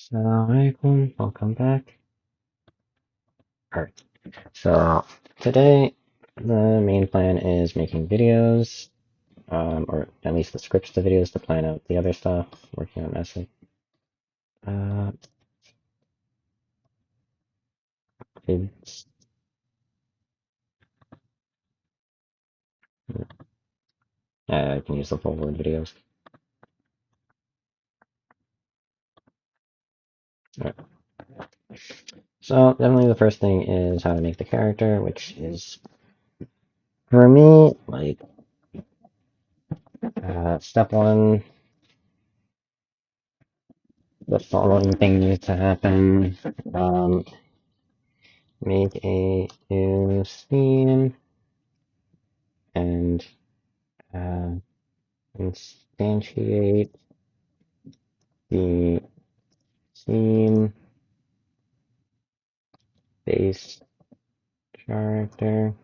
Assalamualaikum, welcome back. Alright, so today the main plan is making videos, or at least the scripts to videos to plan out the other stuff, working on essay. It's, I can use the full word videos. Alright. So definitely the first thing is how to make the character, which is, for me, like, step one, the following thing needs to happen. Make a new scene and instantiate the scene base character.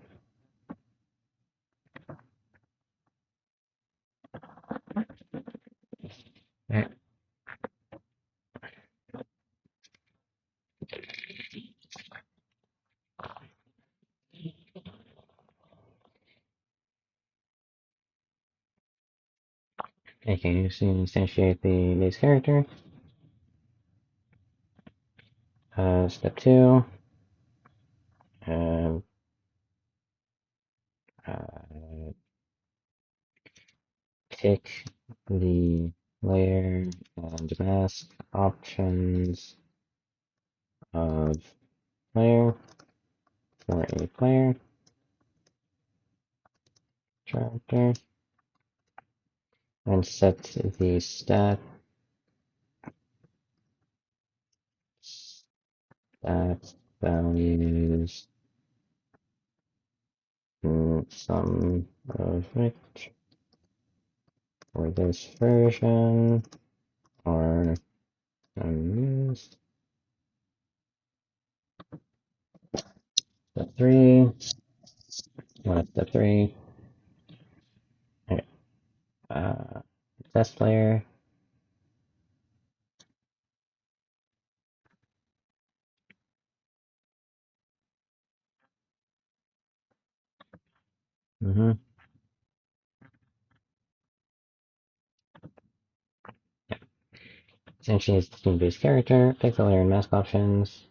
Okay, so instantiate the base character. Step two. Uh, pick the layer and mask options of player for a player character and set the stat values some of which for this version are unused. Step three. Step three. Okay. Test player. Yeah. Essentially, it's the team-based character. Pick the layer and mask options.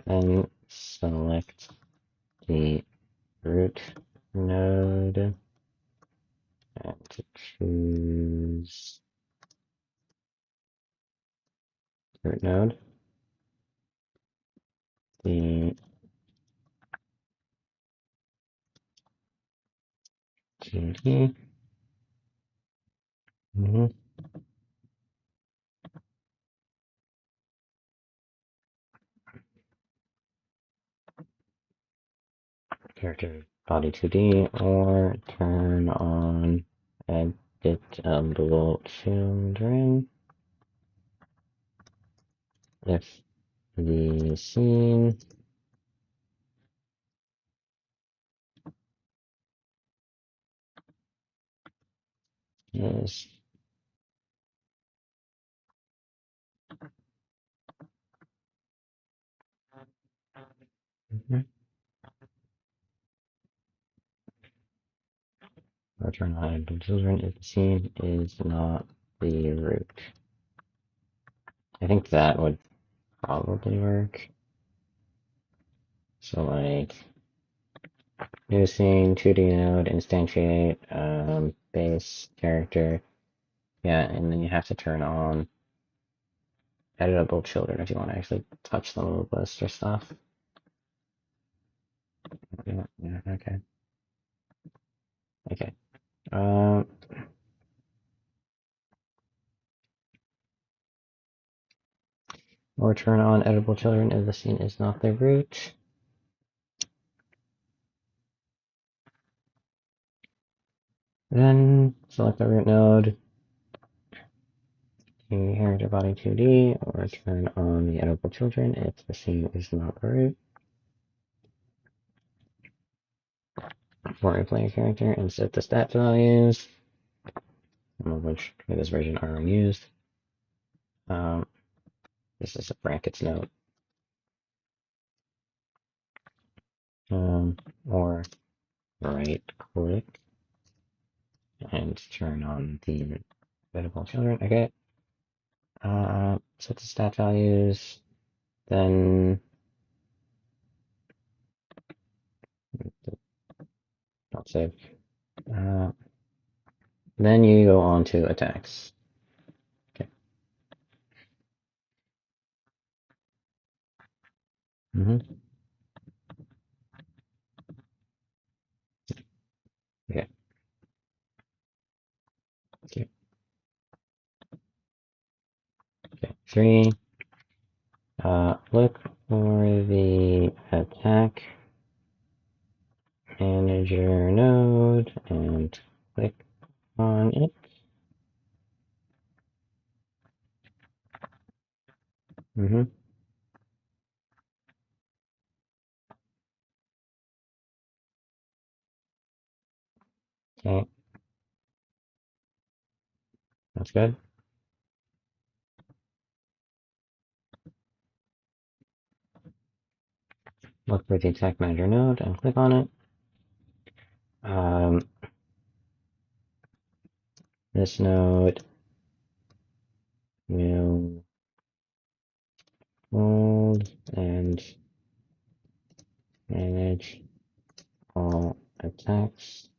Then select the root node and to choose root node. The TLDR. Character body 2D or turn on editable children if the scene is or turn on editable children if the scene is not the root. I think that would probably work. So like new scene, 2D node, instantiate, base character. Yeah, and then you have to turn on editable children if you want to actually touch the move list or stuff. Yeah, okay. Okay. Or turn on editable children if the scene is not the root. Then select the root node, character body 2D, or turn on the editable children if the scene is not the root. For a player character, and set the stat values, some of which for this version are unused. This is a brackets node. Or right click and turn on the editable children. Okay. Set the stat values. Then don't save. Then you go on to attacks. Okay. Okay. Okay. Okay. 3. Look for the attack manager node and click on it. Okay. That's good. Look for the attack manager node and click on it. This node will hold and manage all attacks.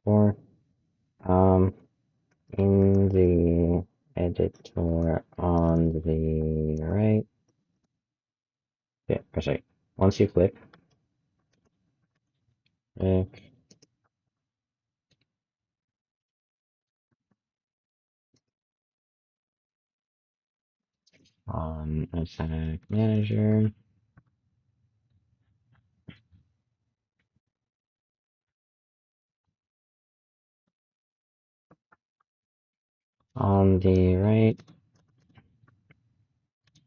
Or in the editor on the right. Yeah, sorry. Once you click on attack manager, on the right,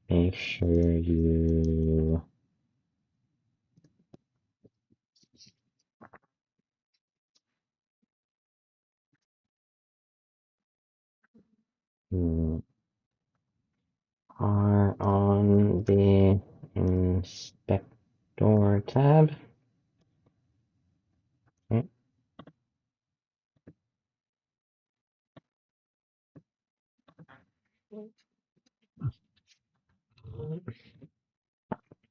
make sure you are on the inspector tab. Okay.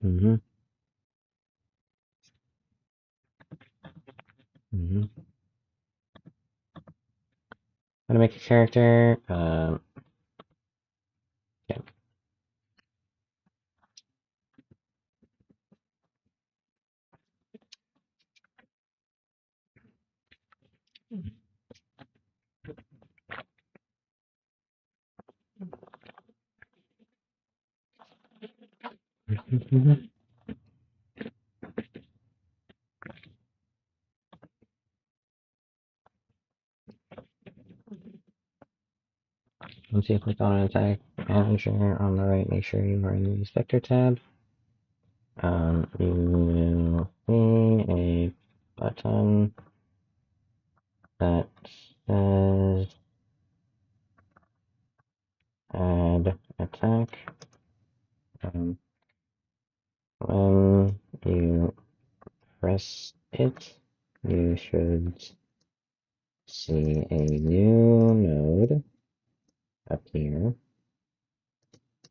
Mm-hmm. Mm-hmm. How to make a character? Yeah. Once you click on an attack manager on the right, make sure you are in the inspector tab. You will see a button that says add attack. When you press it, you should see a new node appear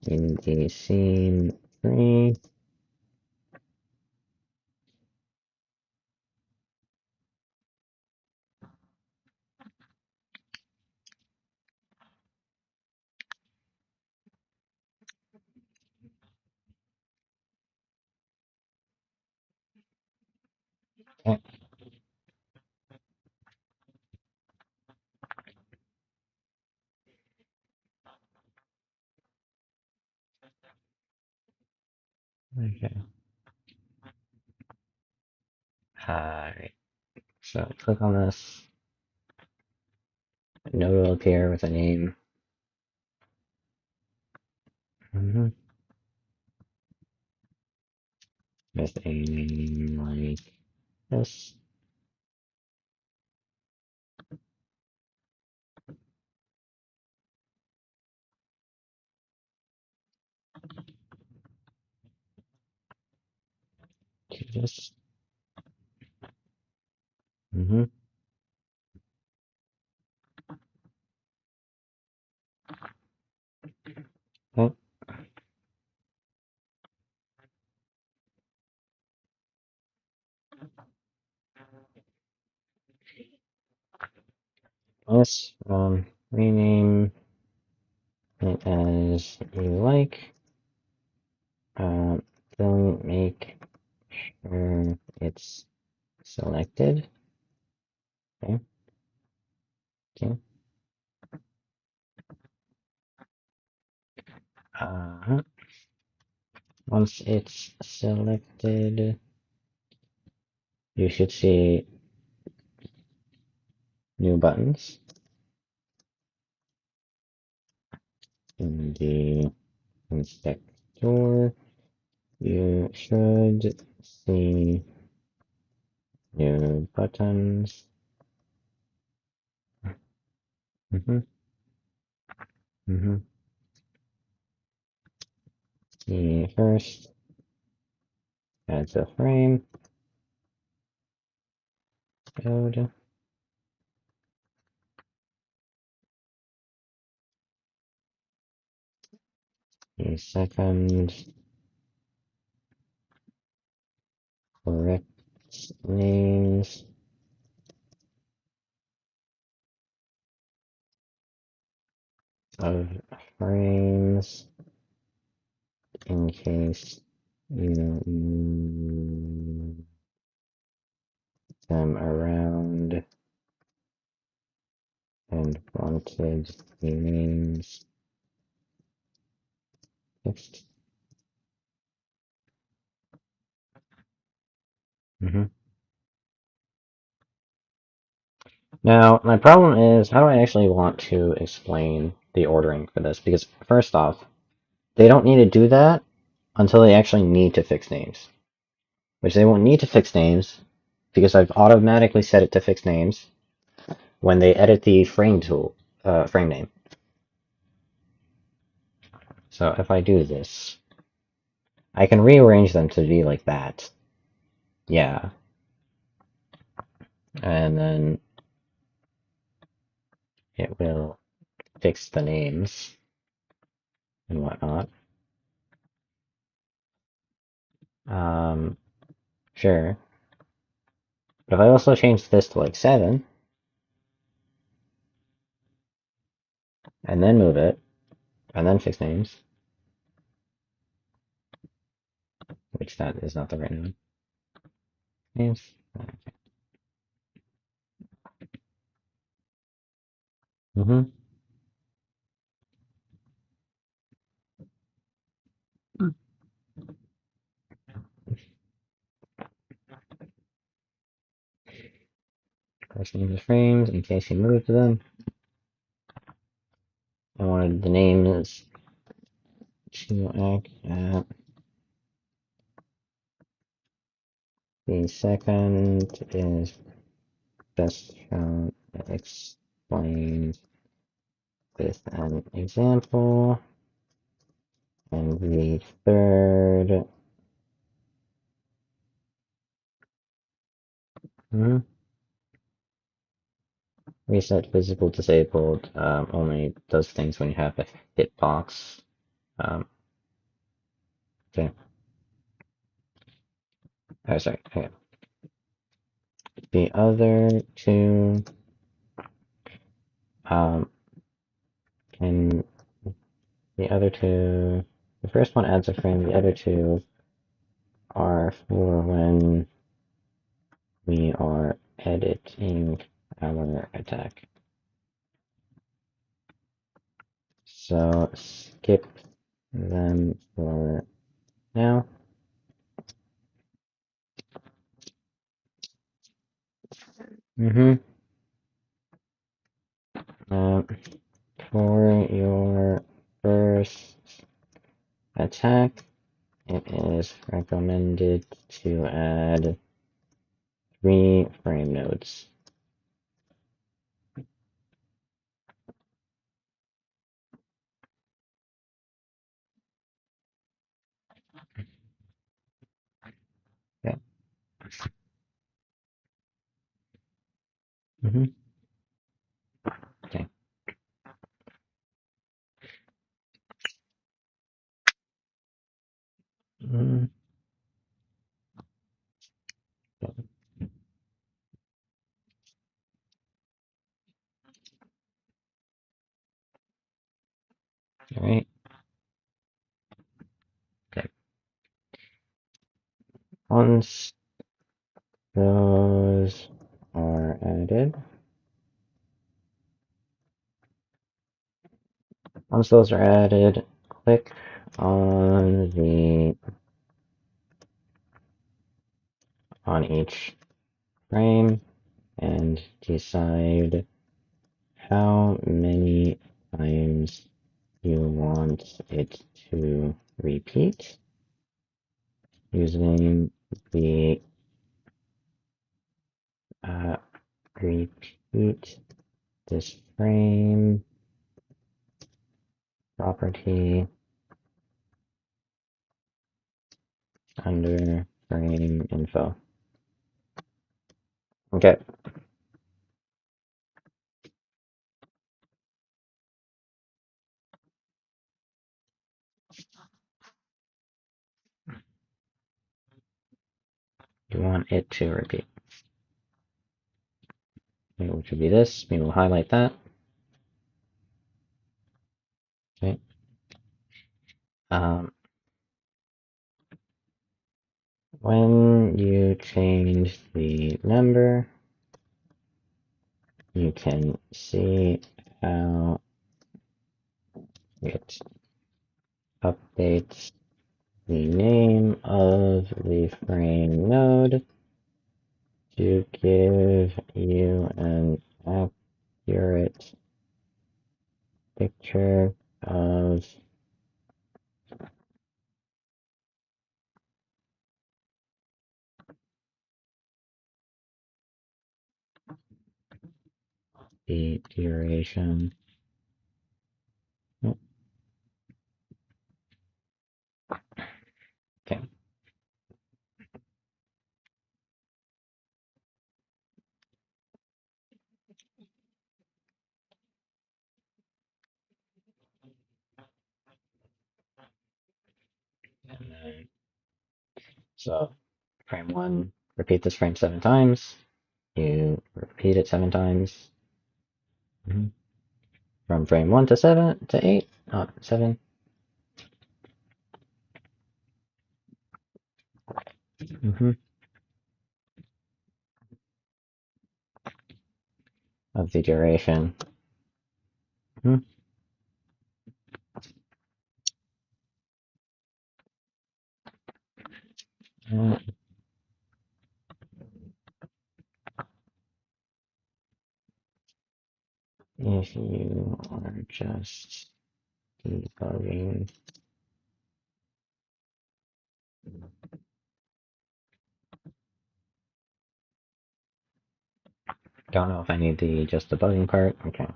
in the scene tree. Okay. Okay. Alright. So click on this. Node will appear with a name. Mm-hmm. With a name like this. Do this. Mm-hmm. Okay. Yes. Rename it as you like. Um, don't make sure it's selected. Okay. Okay. Uh-huh. Once it's selected, you should see new buttons in the inspector. You should see new buttons. Mm-hmm. Mm-hmm. The first adds a frame code. The second corrects names of frames in case you move them around and wanted the names fixed. Mm-hmm. Now, my problem is, how do I actually want to explain the ordering for this? Because first off, they don't need to do that until they actually need to fix names. Which they won't need to fix names, because I've automatically set it to fix names when they edit the frame tool, frame name. So if I do this, I can rearrange them to be like that. Yeah. And then it will fix the names and whatnot. Um, sure. But if I also change this to like 7, and then move it, and then fix names, which that is not the right name. Names. Mm-hmm. First names of frames, in case you moved them. I wanted the names to act at the second is best shown explained with an example, and the third reset visible disabled only does things when you have a hitbox. Okay. Oh, sorry. Okay. The other two um, and the other two, the first one adds a frame. The other two are for when we are editing our attack. So skip them for now. For your first attack, it is recommended to add 3 frame nodes. Okay. Okay. All right. Okay. Once those are added, click on each frame and decide how many times you want it to repeat using the repeat this frame property under frame info. Okay. You want it to repeat, which would be this. We will highlight that. Okay. When you change the number, you can see how it updates the name of the frame node to give you an accurate picture of the duration. Okay. And then, so frame 1, repeat this frame 7 times. You repeat it 7 times. From frame 1 to 7 to 8, 7. Of the duration. If you are just debugging, don't know if I need the just debugging part. Okay.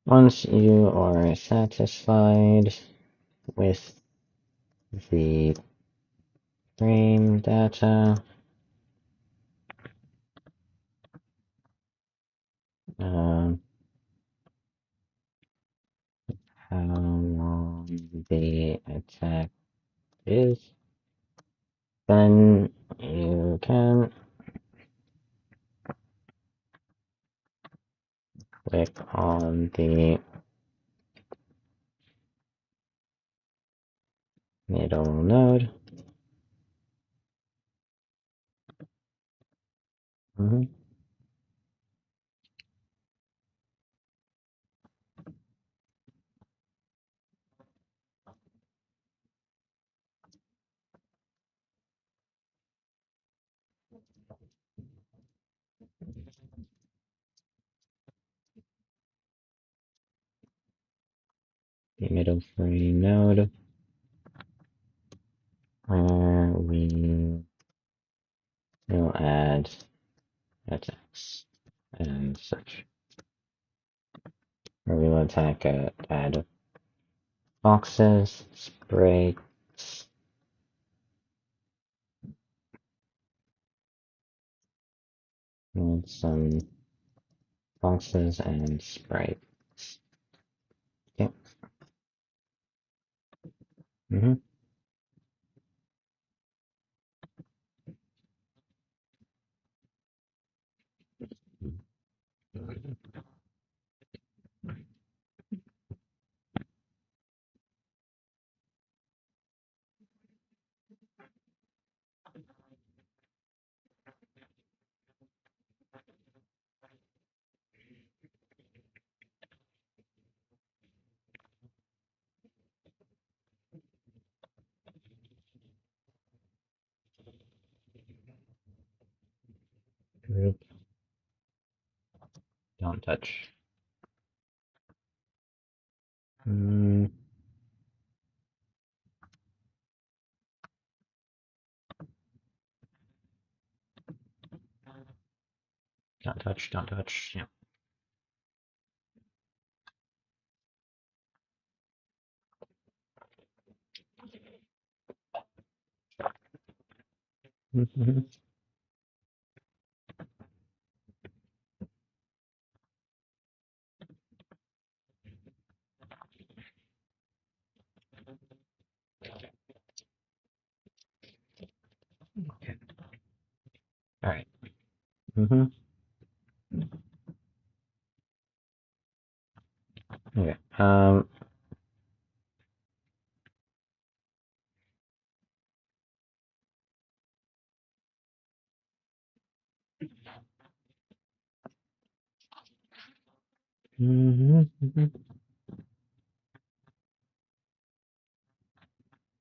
Once you are satisfied with the frame data, how long the attack is, then you can click on the middle node. The middle frame node, where we will add attacks and such. Where we will add boxes, sprites, and some boxes and sprites. Yep. Group. Don't touch. Don't touch, don't touch. Yeah. Okay. All right. Okay.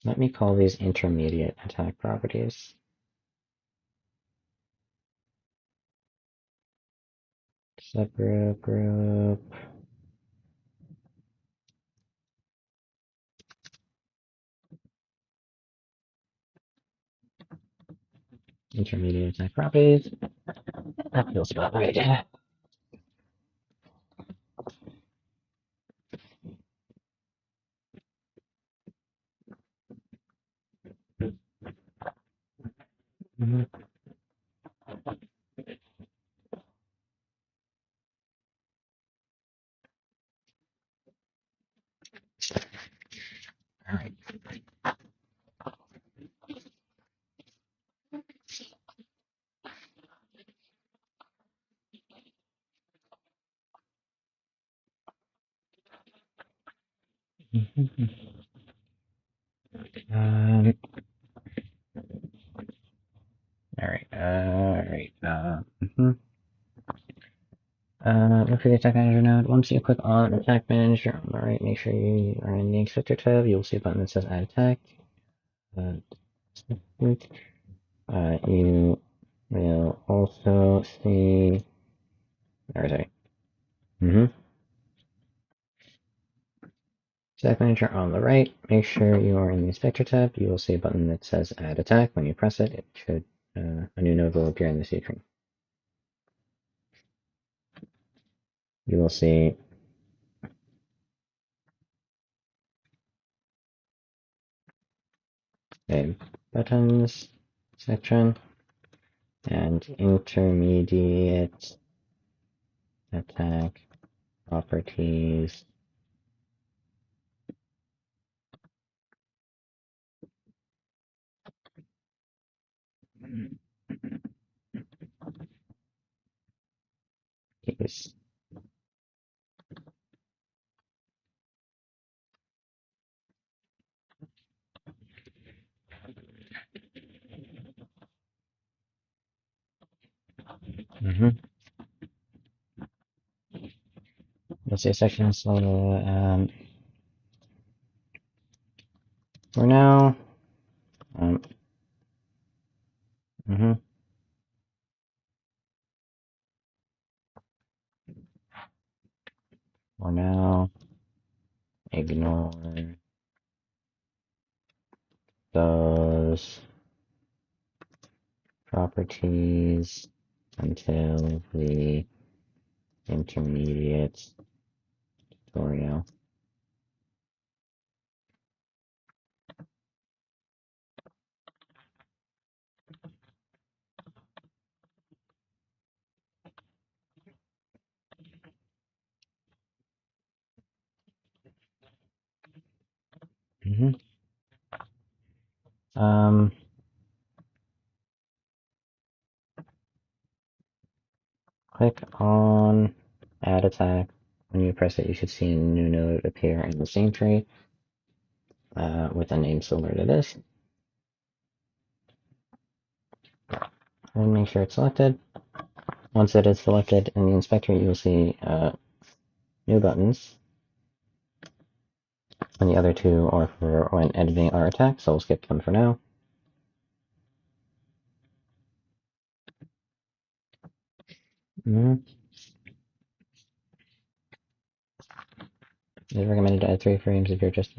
Let me call these intermediate attack properties. Subgroup, group. Intermediate attack properties. That feels about right. All right. Um, all right. All right. Look for the attack manager node. Once you click on attack manager on the right, make sure you are in the inspector tab. You'll see a button that says add attack. You will also see. Where is it? Attack manager on the right. Make sure you are in the inspector tab. You will see a button that says add attack. When you press it, it should a new node will appear in the screen. You will see a buttons section and intermediate attack properties. Keys. Mm-hmm. You'll see a section. So for now, mm-hmm. For now, ignore those properties until the intermediate tutorial. Mm-hmm. Click on Add Attack. When you press it, you should see a new node appear in the same tree with a name similar to this. And make sure it's selected. Once it is selected in the inspector, you will see new buttons. And the other two are for when editing our attack, so we'll skip them for now. Mm-hmm. It's recommended to add 3 frames if you're just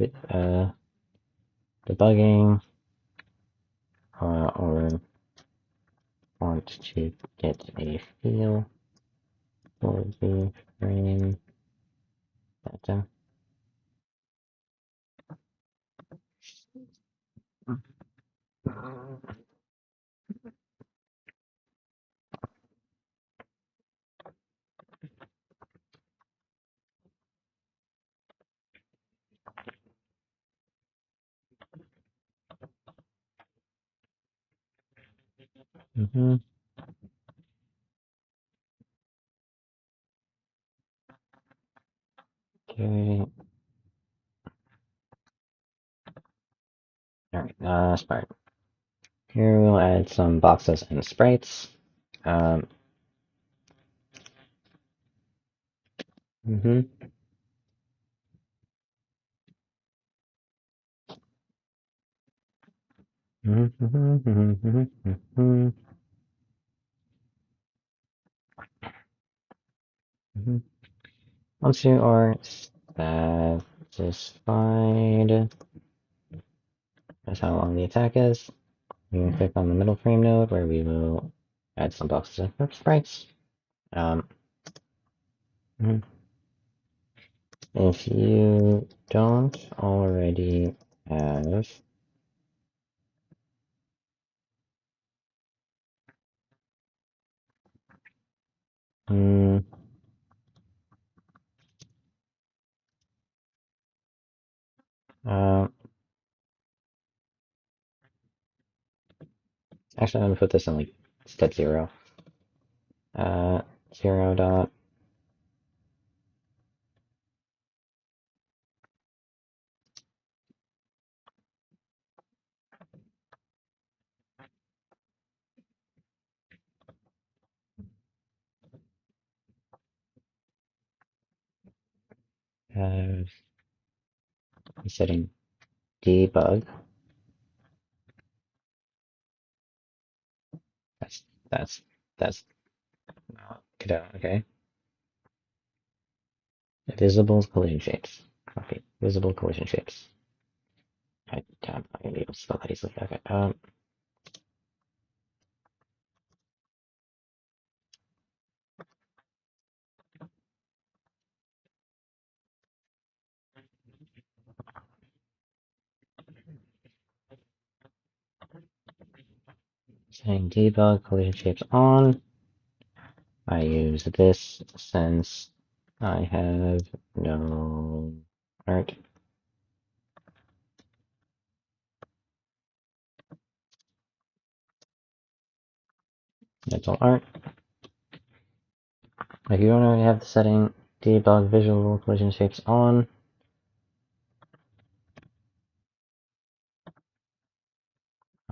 debugging or want to get a feel for the frame data. Mm-hmm. Okay. Alright, Spark. Here we'll add some boxes and sprites. Um, mm-hmm. Mm-hmm. Mm-hmm. Mm-hmm. Mm-hmm. Once you are satisfied as how long the attack is, you can click on the middle frame node where we will add some boxes and sprites. Mhm. If you don't already have mm, uh, actually I'm gonna put this in like step 0. 0 dot have setting debug. That's that's that's not godot, okay. Visible collision shapes. Copy. Visible collision shapes. I'm not gonna be able to spell that easily. Okay. Setting debug collision shapes on. I use this since I have no art. That's all art. If you don't already have the setting debug visual collision shapes on,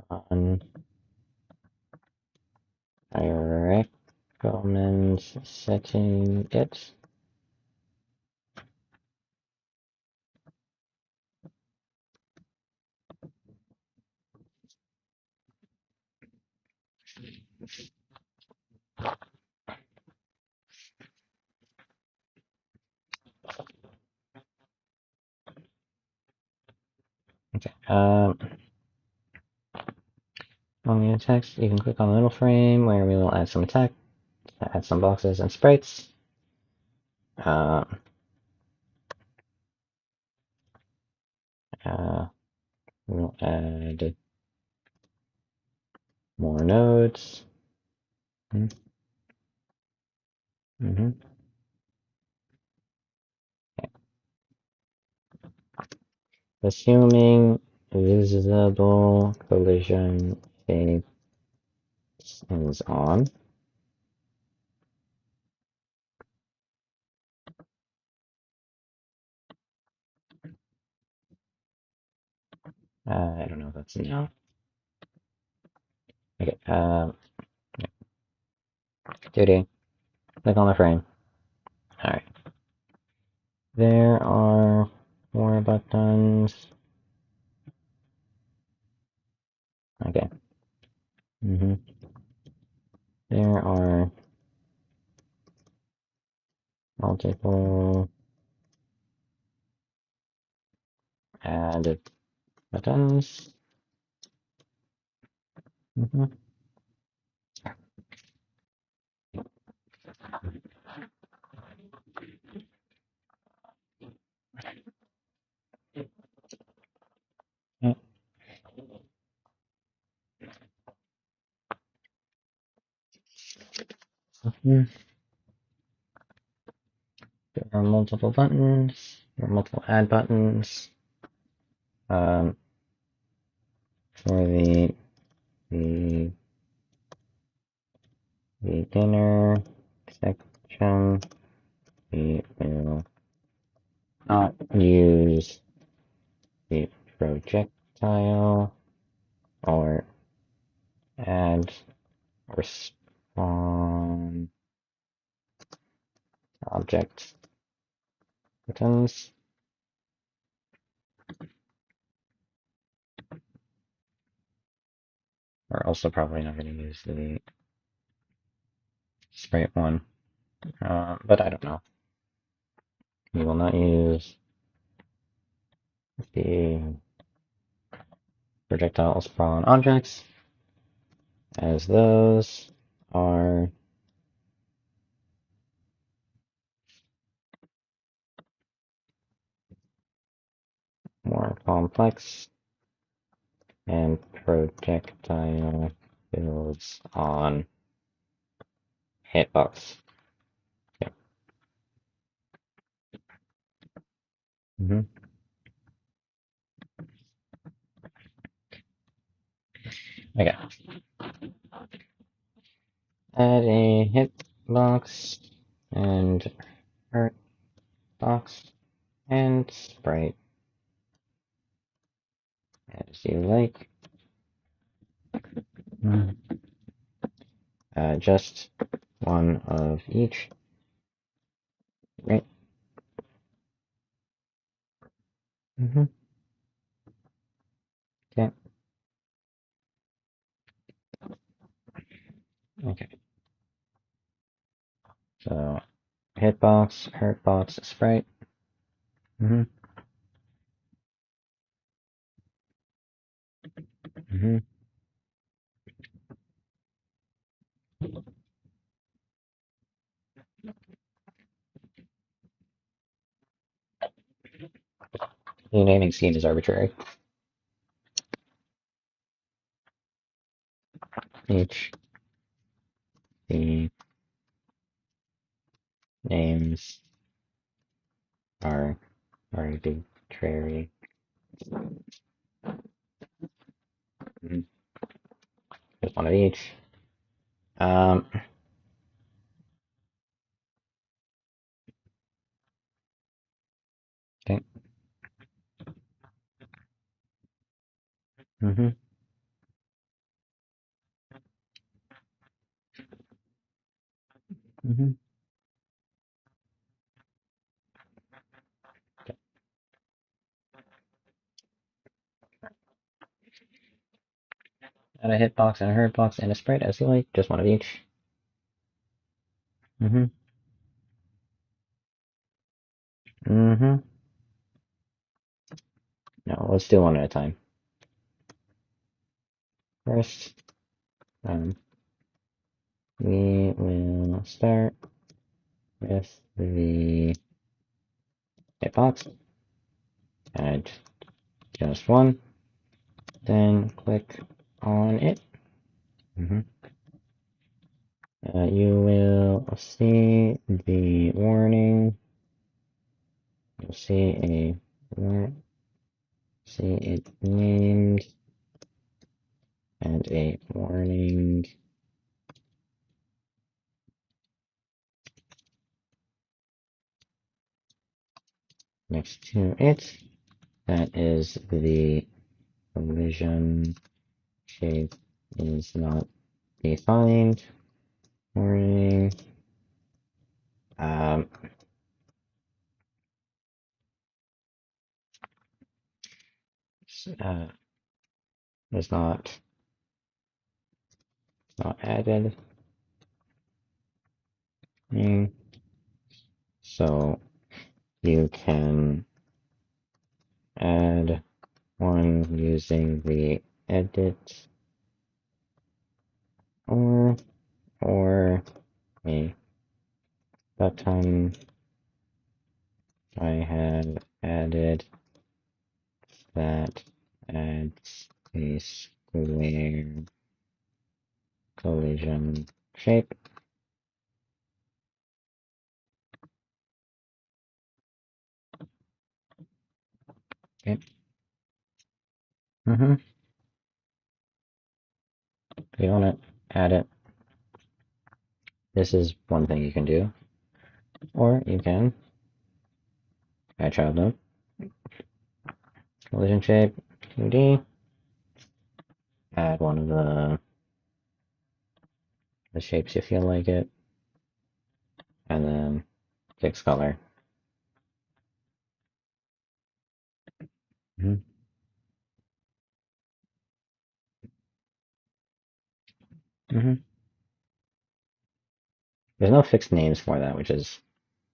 on direct recommend setting it. Okay. On the text, you can click on the little frame where we will add some text, add some boxes and sprites. We'll add more nodes. Mm-hmm. Assuming visible collision phase is on. I don't know if that's no. Okay. Duty. Click on the frame. All right. There are more buttons. Okay. There are multiple add buttons. There are multiple buttons. There are multiple add buttons. For the beginner section, we will not use the projectile or add or spawn object buttons. We're also probably not going to use the sprite one, but I don't know. We will not use the projectile spawn objects, as those are more complex and projectile builds on hitbox. Yep. Okay. Add a hitbox and hurt box and sprite as you like. Just one of each. Right. Okay. Okay. So hitbox, hurtbox, sprite. The naming scheme is arbitrary. Each the names are arbitrary. Just one of each. Okay. Mm-hmm. Okay. Add a hitbox and a hurtbox and a sprite as you like, just one of each. Mm-hmm. Mm-hmm. No, let's do one at a time. First, we will start with the hitbox. Add just one. Then click on it. Mm-hmm. You will see the warning. You'll see see it named and a warning. Next to it, that is the collision shape is not defined. Warning. Um, uh, is not added. So you can add one using the edit or a button I have added that adds a square collision shape. Okay. If you want to add it, this is one thing you can do. Or you can add child node, collision shape, 2D, add one of the shapes you feel like it, and then fix color. Mm-hmm. Mm-hmm. There's no fixed names for that, which is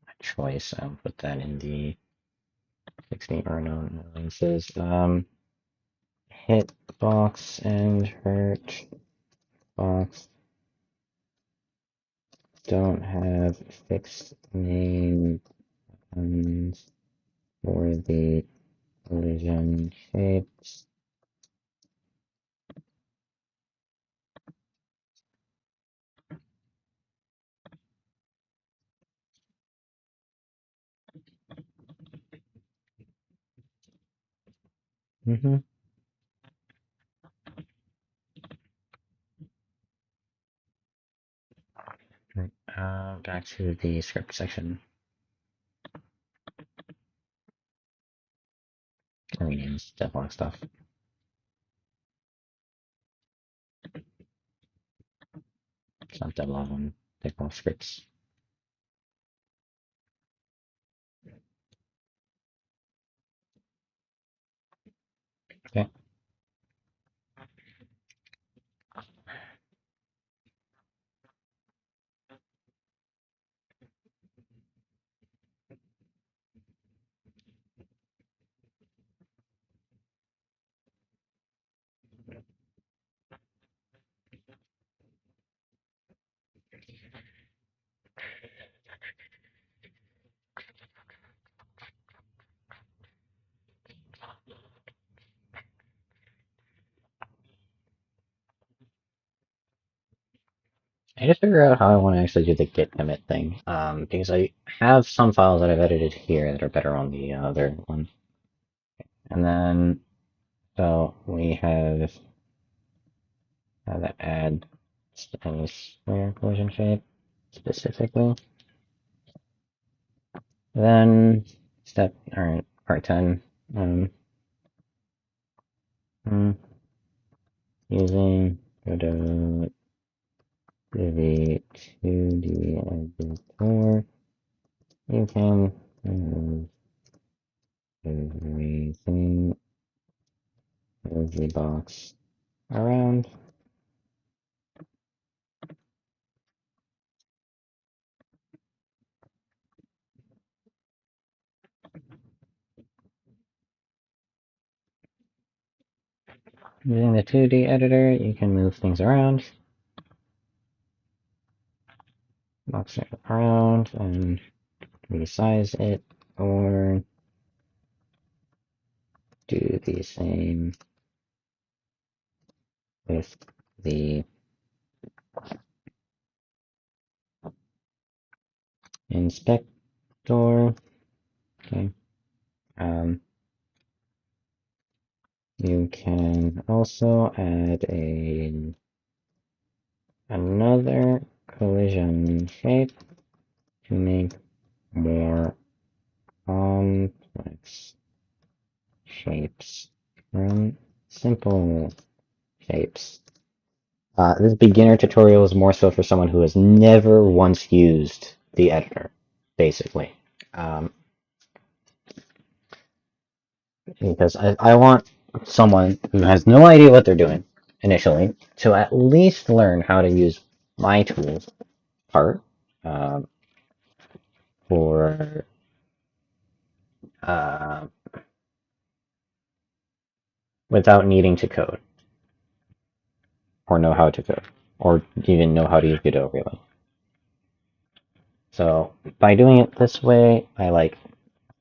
a choice. I'll put that in the fixed name or no annoyances. Hit box and hurt box don't have fixed name buttons for the collision shapes. Mm-hmm. Right. Back to the script section. Renames devlog stuff. It's not devlog one. Devlog scripts. Okay. I need to figure out how I want to actually do the git commit thing. Because I have some files that I've edited here that are better on the other one. And then, so we have that add a square collision shape specifically. Then alright, part 10. Using godot the 2D editor, you can move everything of the box around. Using the 2D editor, you can move things around, box it around, and resize it, or do the same with the inspector. Okay. You can also add another collision shape to make more complex shapes from simple shapes. This beginner tutorial is more so for someone who has never once used the editor, basically. Um, because I want someone who has no idea what they're doing initially to at least learn how to use my tools part um, for uh, without needing to code or know how to code or even know how to use Godot really. So by doing it this way, I like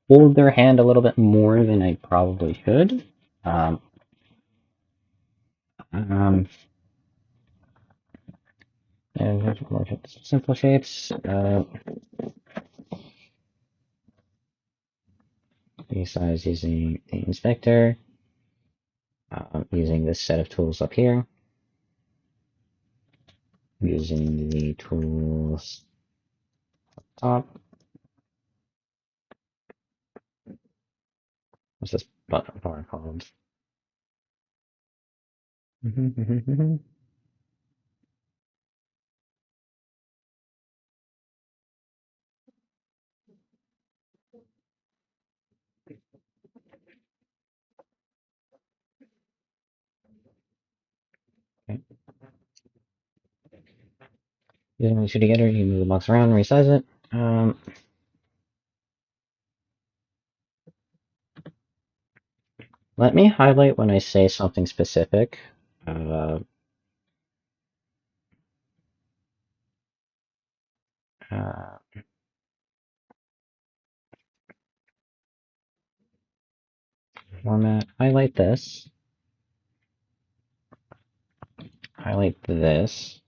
hold their hand a little bit more than I probably should. Um, um, and more simple shapes. Resize using the inspector. Using this set of tools up here. Using the tools top. What's this button bar called? Okay. Using the two together, you move the box around, resize it. Let me highlight when I say something specific. Uh, uh, Format, highlight this. Highlight this.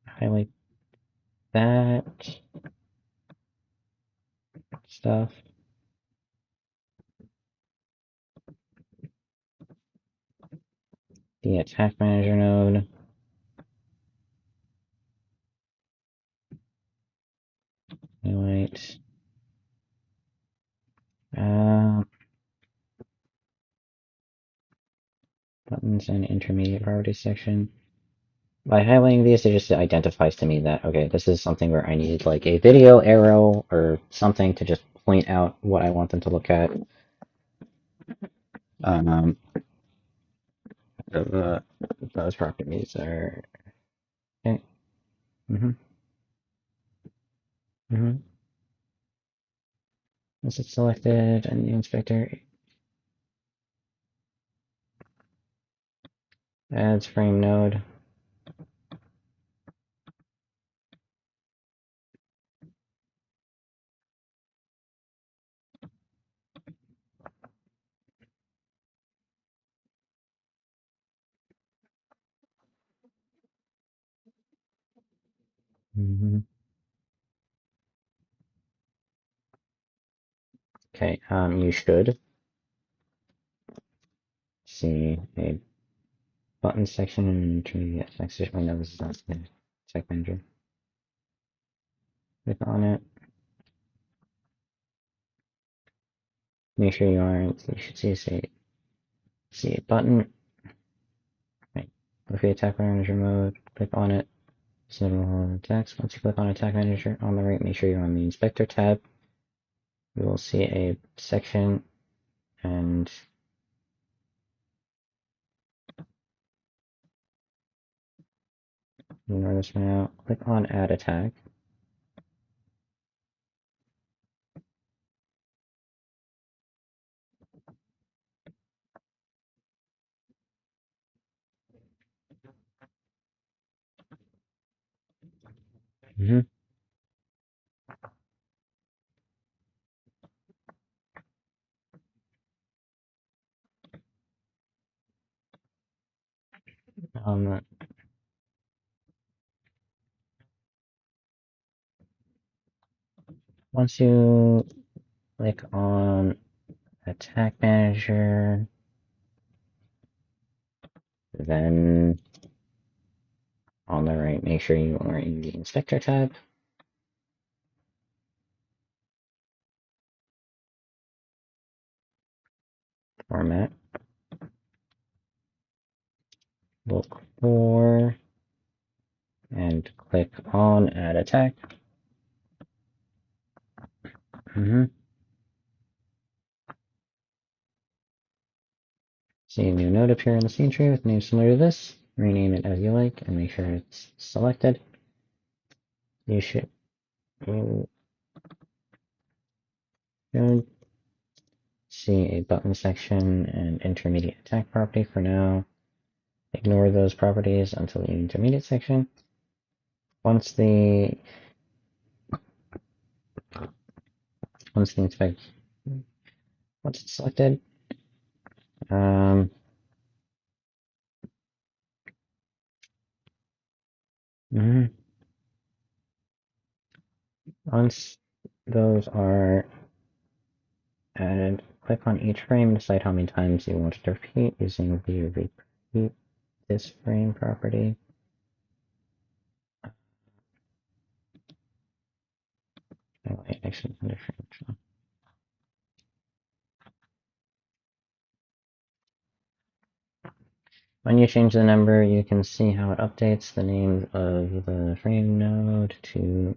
Highlight that stuff. The attack manager node. Highlight. Buttons and intermediate priority section. By highlighting these, it just identifies to me that, okay, this is something where I need like a video arrow or something to just point out what I want them to look at. Those properties are okay. Once it's selected, and the inspector adds frame node. Okay, you should see a button section and intermediate section. I know this is not the check manager. Click on it. Make sure you aren't. You should see a see a button. Right. With the attack manager mode, click on it. So text. Once you click on attack manager on the right, make sure you're on the inspector tab. You will see a section, and ignore this for now. Click on add attack. Mm-hmm. Um, Once you click on attack manager, then on the right, make sure you are in the inspector tab. Format. Look for and click on add attack. See a new node appear in the scene tree with names similar to this. Rename it as you like and make sure it's selected. You should see a button section and intermediate attack property for now. Ignore those properties until the intermediate section. Once the once it's selected, once those are added, click on each frame, decide how many times you want to repeat using the repeat this frame property. Actually, when you change the number, you can see how it updates the name of the frame node to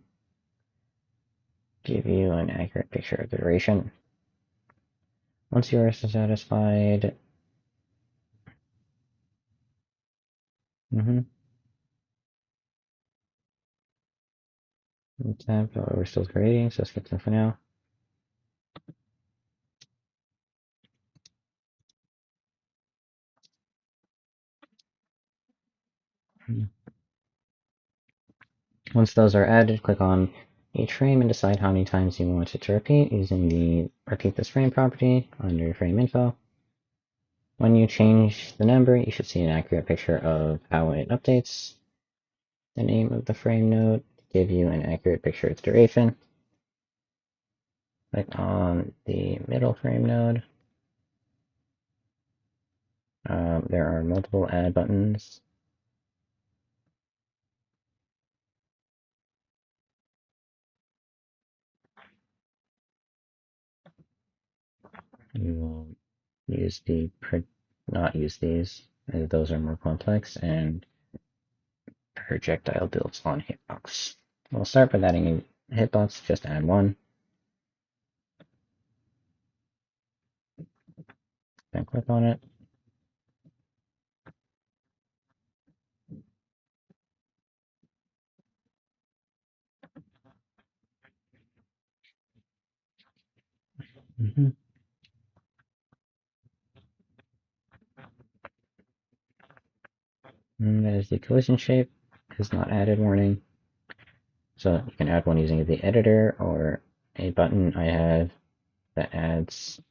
give you an accurate picture of the duration. Once you are satisfied, tab, we're still creating, so skip them for now. Once those are added, click on each frame and decide how many times you want it to repeat using the repeat this frame property under frame info. When you change the number, you should see an accurate picture of how it updates the name of the frame node to give you an accurate picture of the duration. Click on the middle frame node. There are multiple add buttons. You will use not use these, as those are more complex, and projectile builds on hitbox. We'll start with adding a hitbox, just add one. Then click on it. And that is the collision shape, is not added warning. So you can add one using the editor or a button I have that adds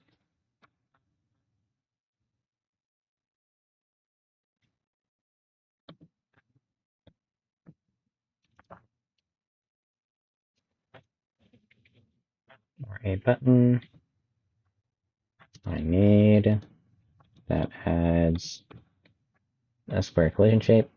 or a button I made that adds a square collision shape.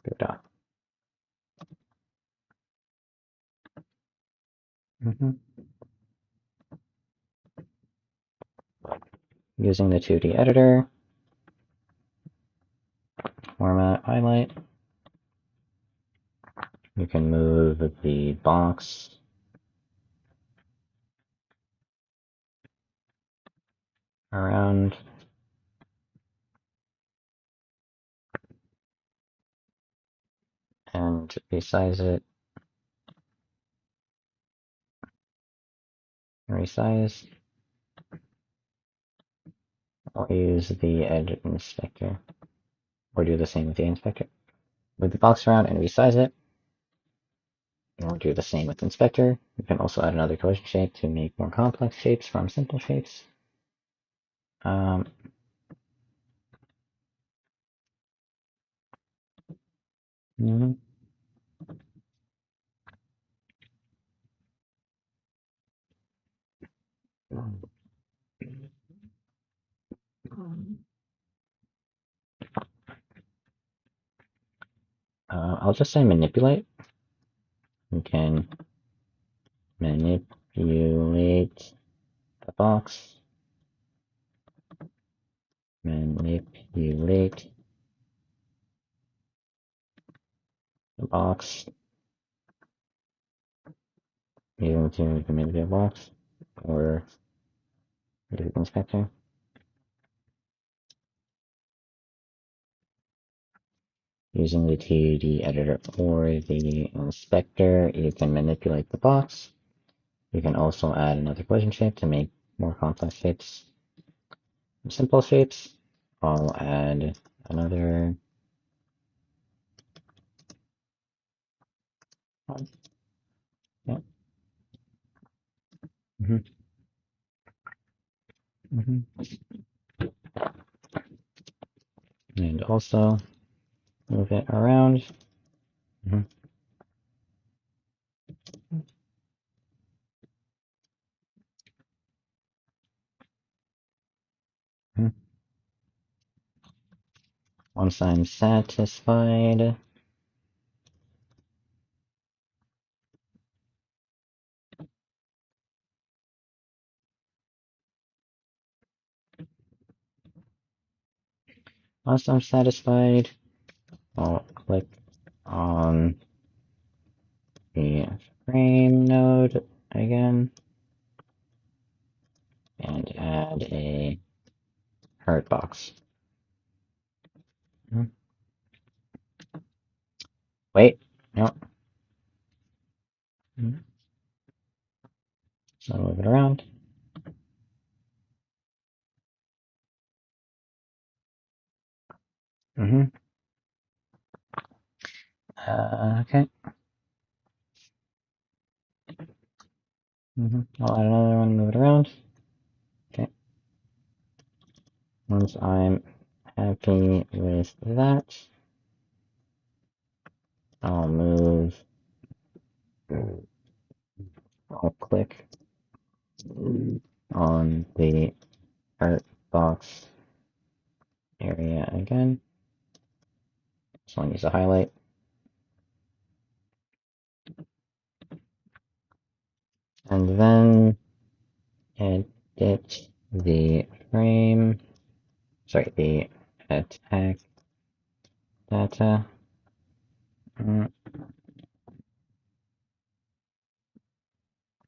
godot. Mm-hmm. Using the 2D editor, format, highlight. You can move the box around. And resize it. Resize. I'll use the edge inspector, or do the same with the inspector. Move the box around and resize it. And we'll do the same with inspector. You can also add another collision shape to make more complex shapes from simple shapes. Mm-hmm. I'll just say manipulate. You can manipulate the box. Manipulate the box. Using to manipulate the box, or use the inspector. Using the TLDR editor or the inspector, you can manipulate the box. You can also add another collision shape to make more complex shapes. Simple shapes, I'll add another one. Yeah. Mm-hmm. Mm-hmm. And also move it around. Mm-hmm. Mm-hmm. Once I'm satisfied, I'll click on the frame node again and add a hurt box. Mm-hmm. Wait, no. Mm-hmm. So move it around. Mm-hmm. Okay. Mm-hmm. I'll add another one, move it around. Okay. Once I'm happy with that, I'll click on the art box area again. So I'll use a highlight. And then edit the frame, sorry, the attack data. Mm-hmm.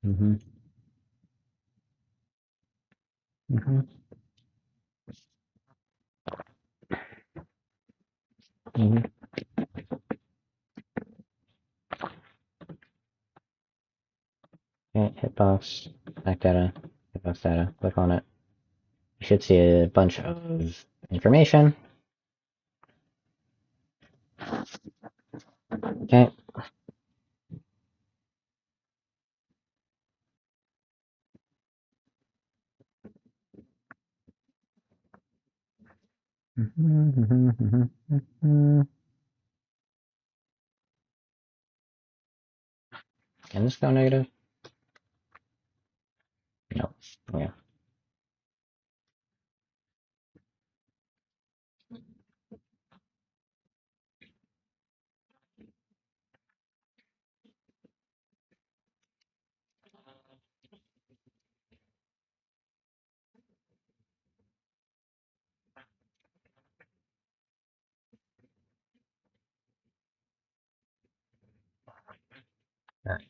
Mm-hmm. Mm-hmm. Okay, hitbox, hitbox data, click on it. You should see a bunch of information. Okay. Can this go negative? No. Yeah. Alright.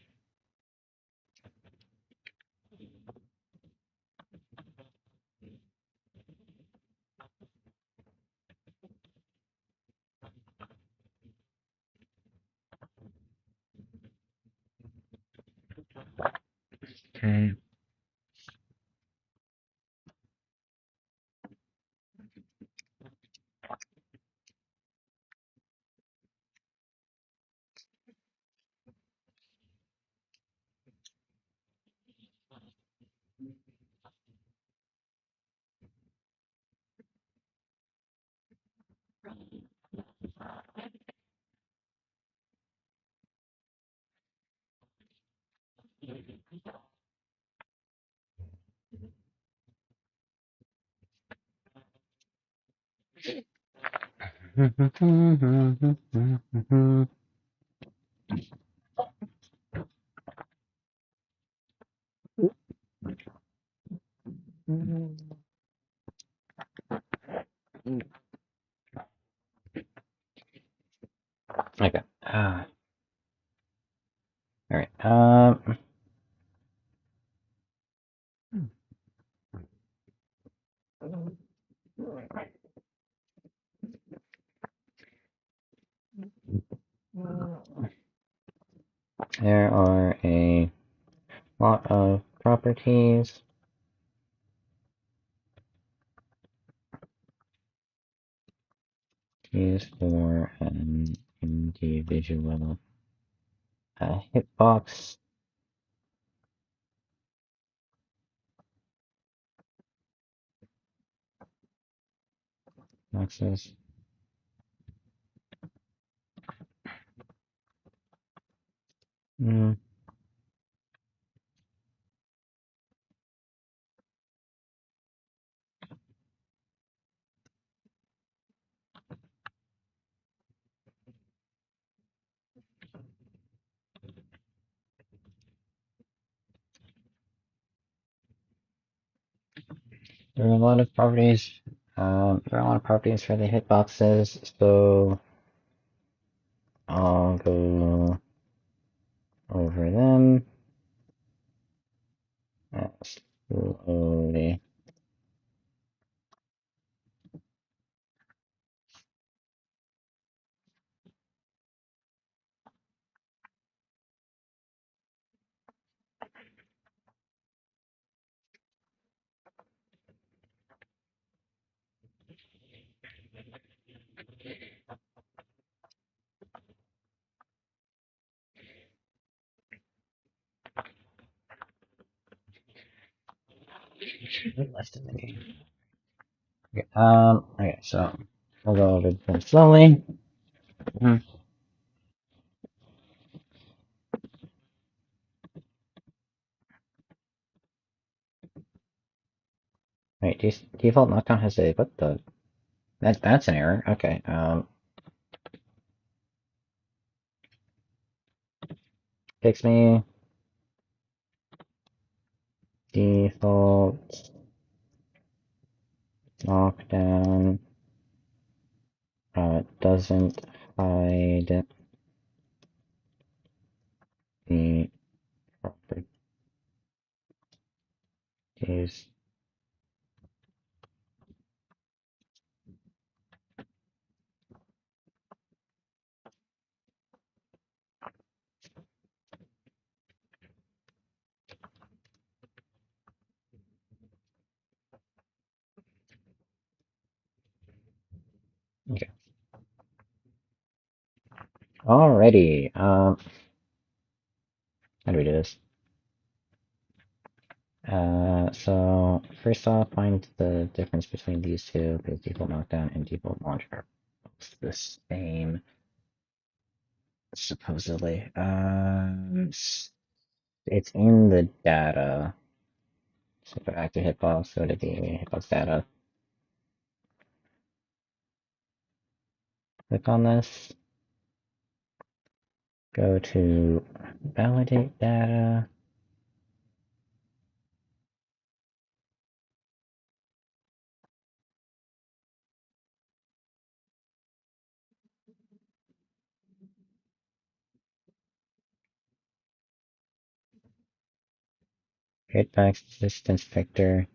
Okay. Okay. All right. There are a lot of properties used for an individual hitbox access. Mm. There are a lot of properties. There are a lot of properties for the hitboxes, so I'll go over them slowly. Less than many. Okay, okay, so we'll go over them slowly. Mhm. Wait, default knockdown has a what the? That's an error. Okay. Fix me. Default knockdown doesn't hide the properties. Okay. Alrighty. How do we do this? So first off, find the difference between these two, because default knockdown and default launch are both the same, supposedly. It's in the data. So go back to hitbox, go to the hitbox data. Click on this. Go to validate data. hitbox distance vector.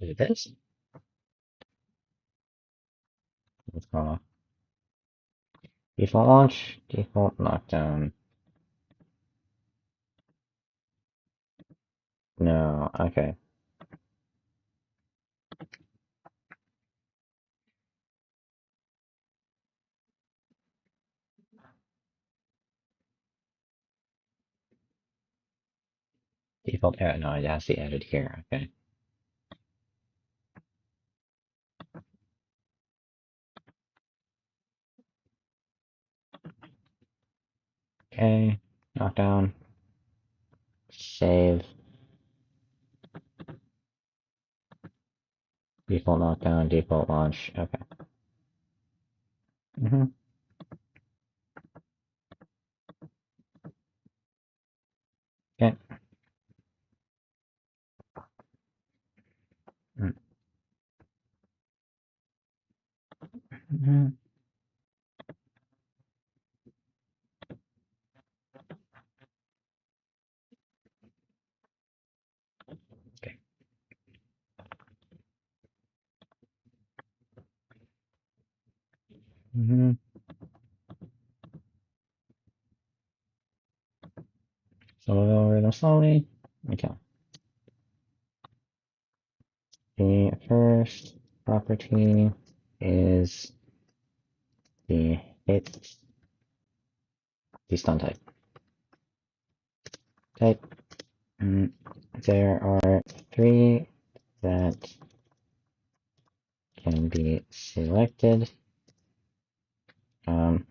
Is it this? Let's call default launch, default knockdown. No, okay. Default error, no, it has to be added here, okay. Okay, knockdown, save, default knockdown, default launch, okay. Mm-hmm. Okay. Mm-hmm. Okay. Mm-hmm. So we'll go over them slowly. Okay. The first property is the hit, the stun type. There are three that can be selected. Um,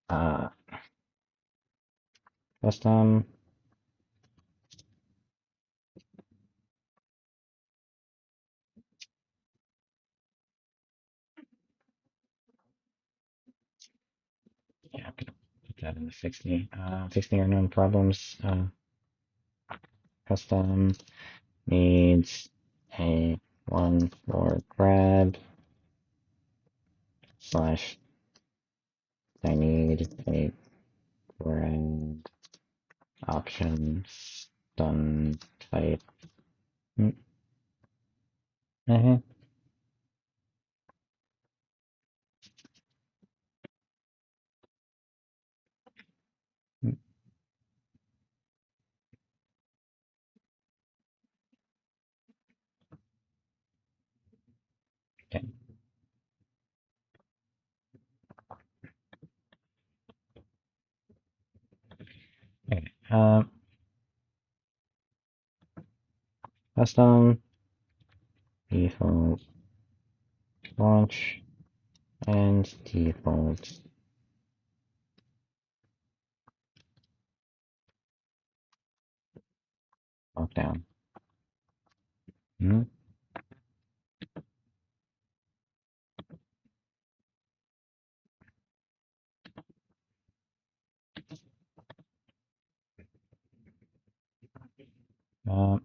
uh, custom, yeah, I'm gonna put that in the fixing our known problems. Custom needs a one for grab slash I need a grab option stun type. Mm-hmm. Okay. Okay. Custom default launch and default lockdown. Mm-hmm. Uh,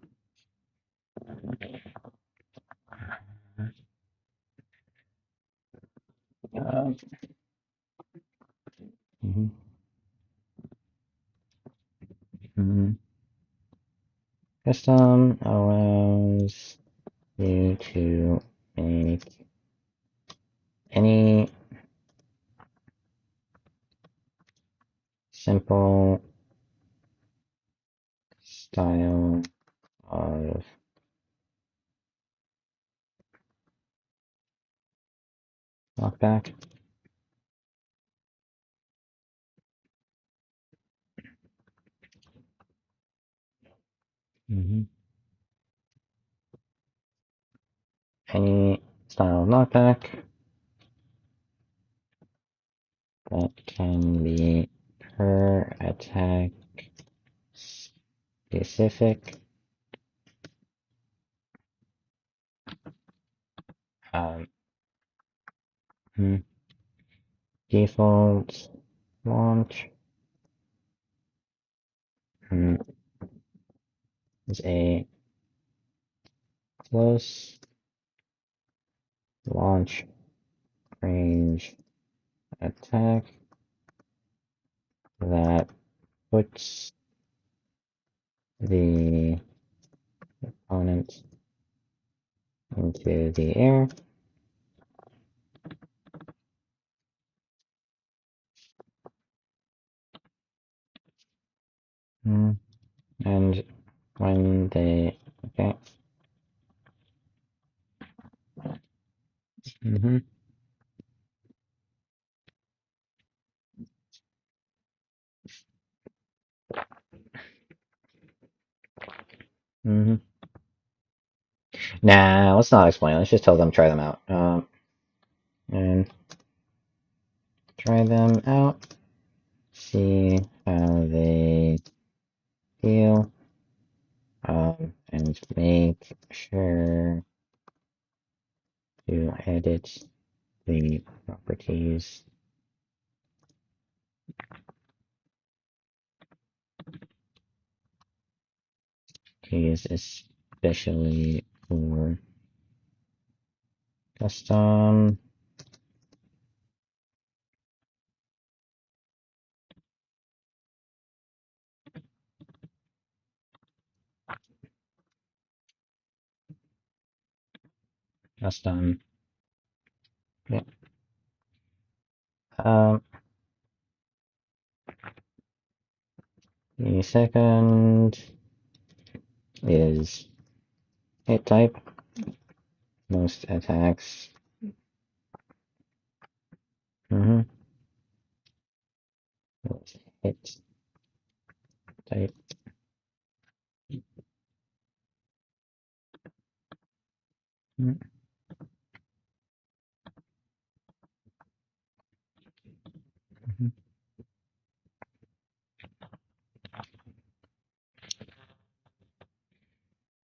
uh, mm-hmm. Mm-hmm. Custom allows you to make any simple style of lockback. Mm-hmm. Any style of knockback that can be per attack specific. Um, default launch. is a close launch range attack that puts the opponent into the air. And when they, okay. Nah, let's not explain. Let's just tell them try them out. And try them out. See how they feel. And make sure to edit the properties. Keys especially for custom. Custom. Yeah. The second is hit type. Most attacks. Hit type.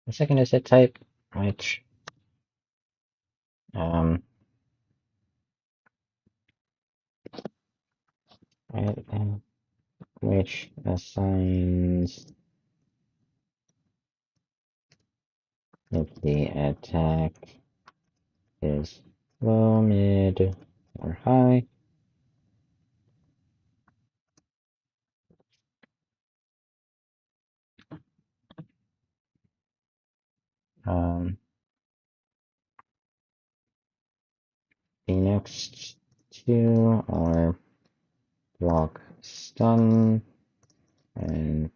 The second is hit type, which which assigns if the attack is low, mid, or high. The next two are block, stun, and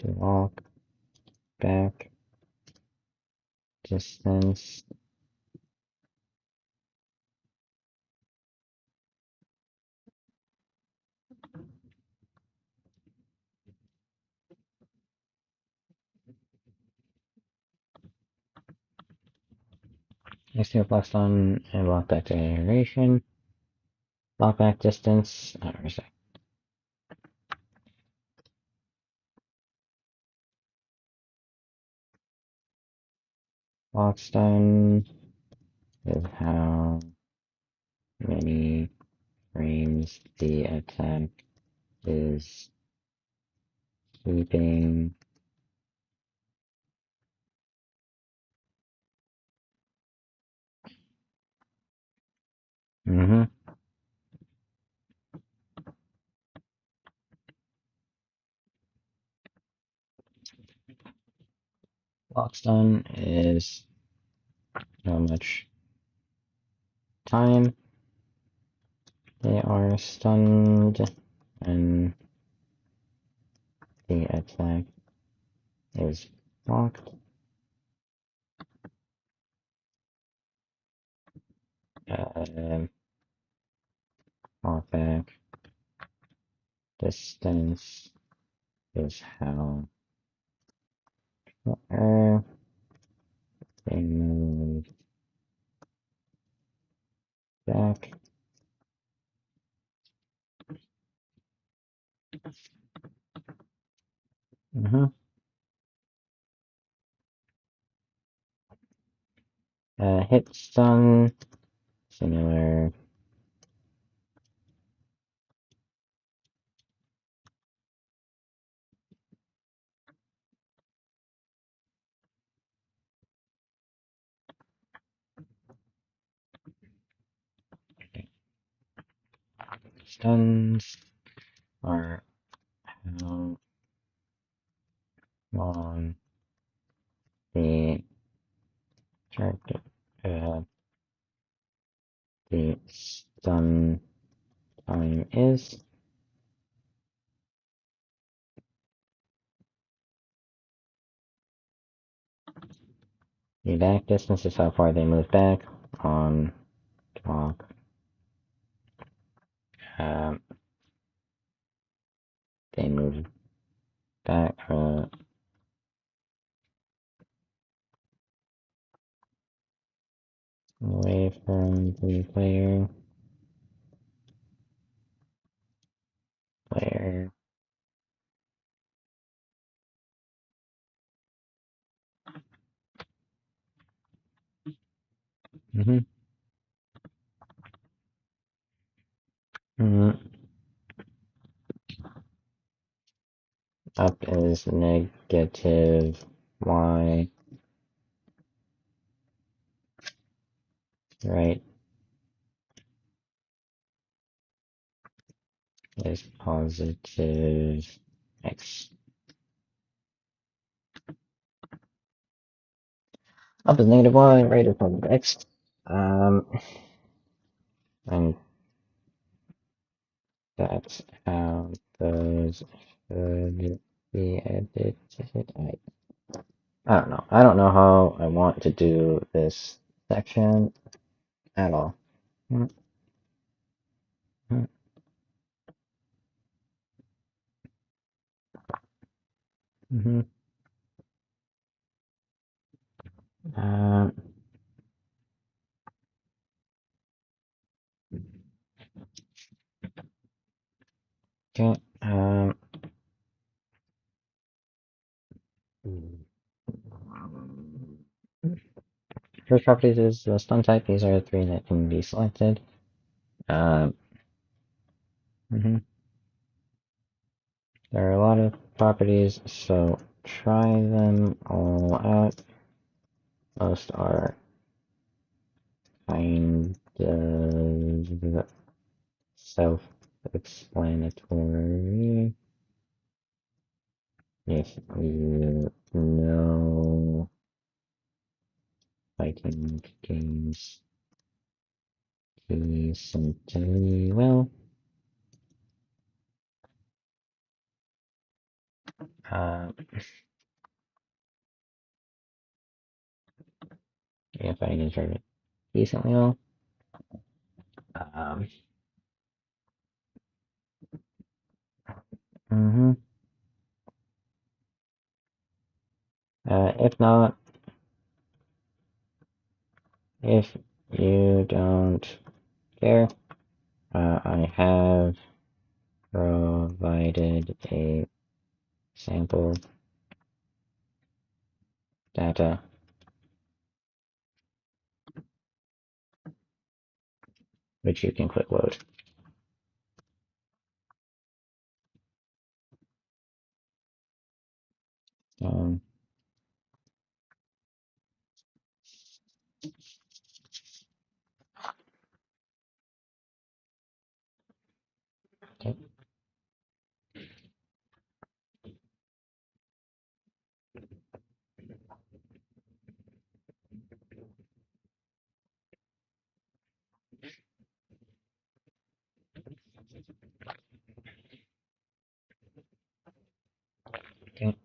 block, back, distance. Next two are block, stun, and block back duration. Block back distance. Block stun is how many frames the attack is keeping. Block stun is how much time they are stunned, and the attack is blocked. Block back distance is how far they move back. Hit stun, similar. stuns are how long the character the stun time is. The back distance is how far they move back on walk. They move back away from the player. Mm-hmm. Mm-hmm. Up is negative y. Right is positive x. Up is negative y, right is positive x. And that's how those should be edited. I don't know. I don't know how I want to do this section at all. Mm-hmm. Um, okay. First properties is the stun type. These are the three that can be selected. Mhm. There are a lot of properties, so try them all out. Most are kind of self-explanatory. If you know fighting games decently well, yeah, fighting games are decently well. Um, mhm. If not, if you don't care, I have provided a sample data which you can quick load. Um, okay. Okay.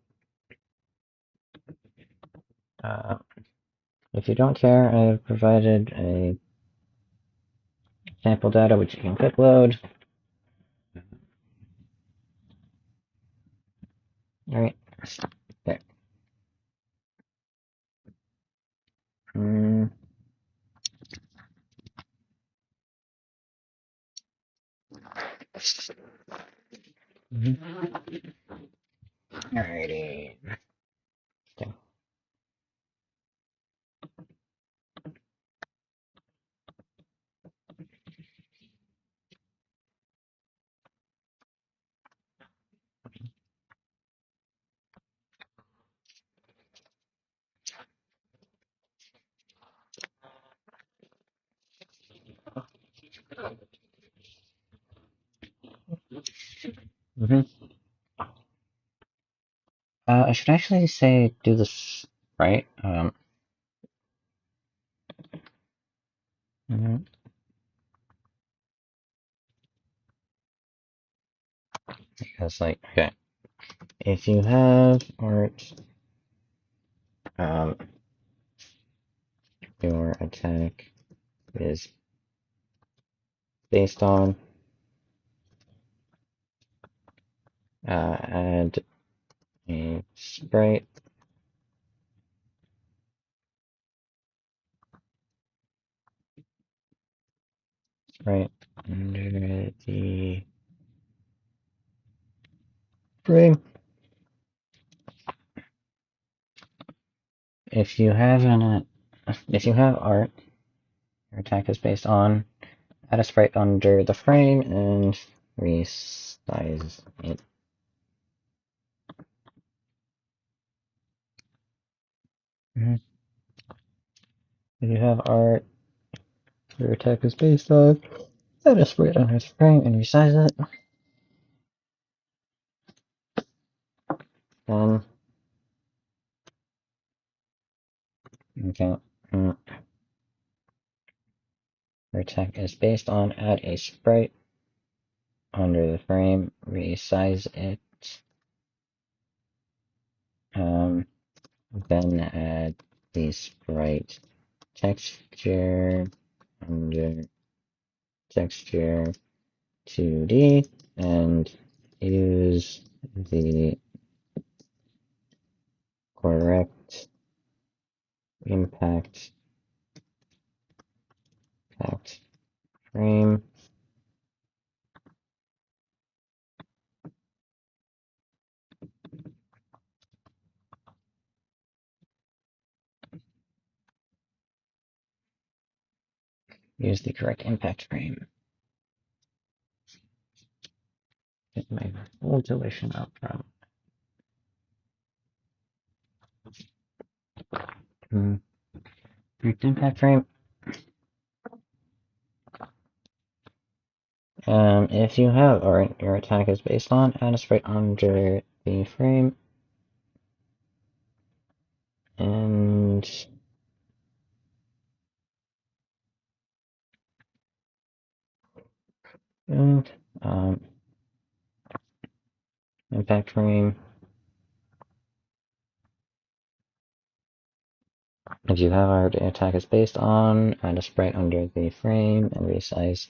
Uh, if you don't care, I have provided a sample data which you can quick load. All right. There. Mm. Mm-hmm. Alrighty. Okay. Mm-hmm. I should actually say do this right. Mhm. Because like, okay, if you have art, um, your attack is based on add a sprite under the frame. If you have if you have art, your attack is based on add a sprite under the frame and resize it. Mhm. If you have art, your attack is based on add a sprite under the frame and resize it. Then okay, your attack is based on add a sprite under the frame, resize it. Um, then add the sprite texture under texture 2D and use the correct impact frame. Use the correct impact frame. Get my full tuition up from. Correct impact frame. If you have or your attack is based on, add a sprite under the frame and and impact frame. If you have our attack is based on, add a sprite under the frame and resize.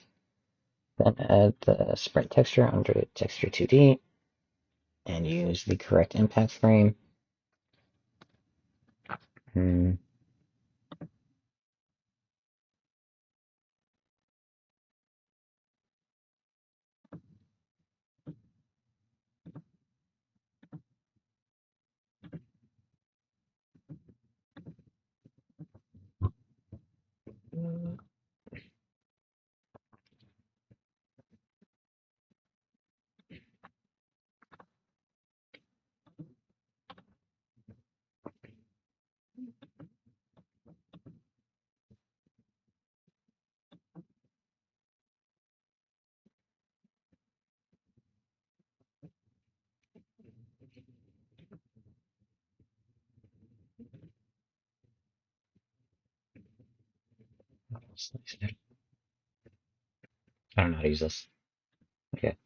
Then add the sprite texture under texture 2D and use the correct impact frame. Hmm. I don't know how to use this. Okay.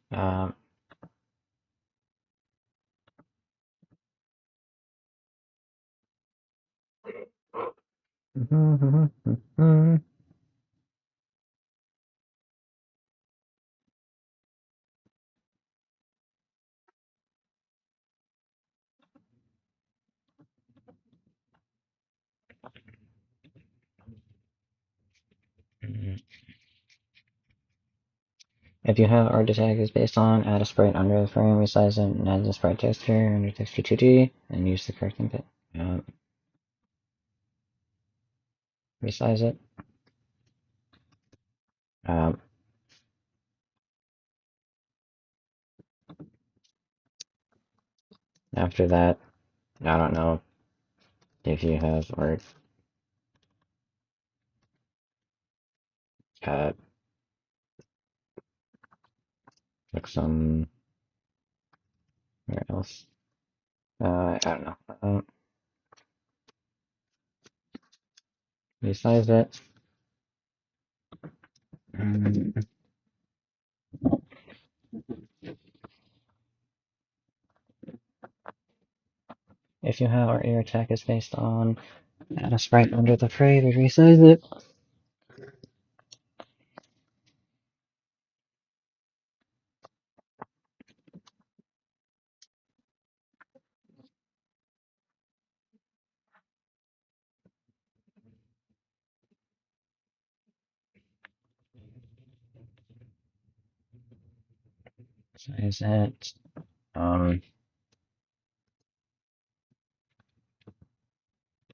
If you have art attack is based on, add a sprite under the frame, resize it, and add the sprite texture under texture 2D, and use the correct input. Resize it. Um, After that, I don't know if you have art, like some Where else? I don't know. Resize it. If you have our air attack is based on add a sprite under the frame and resize it. Size it.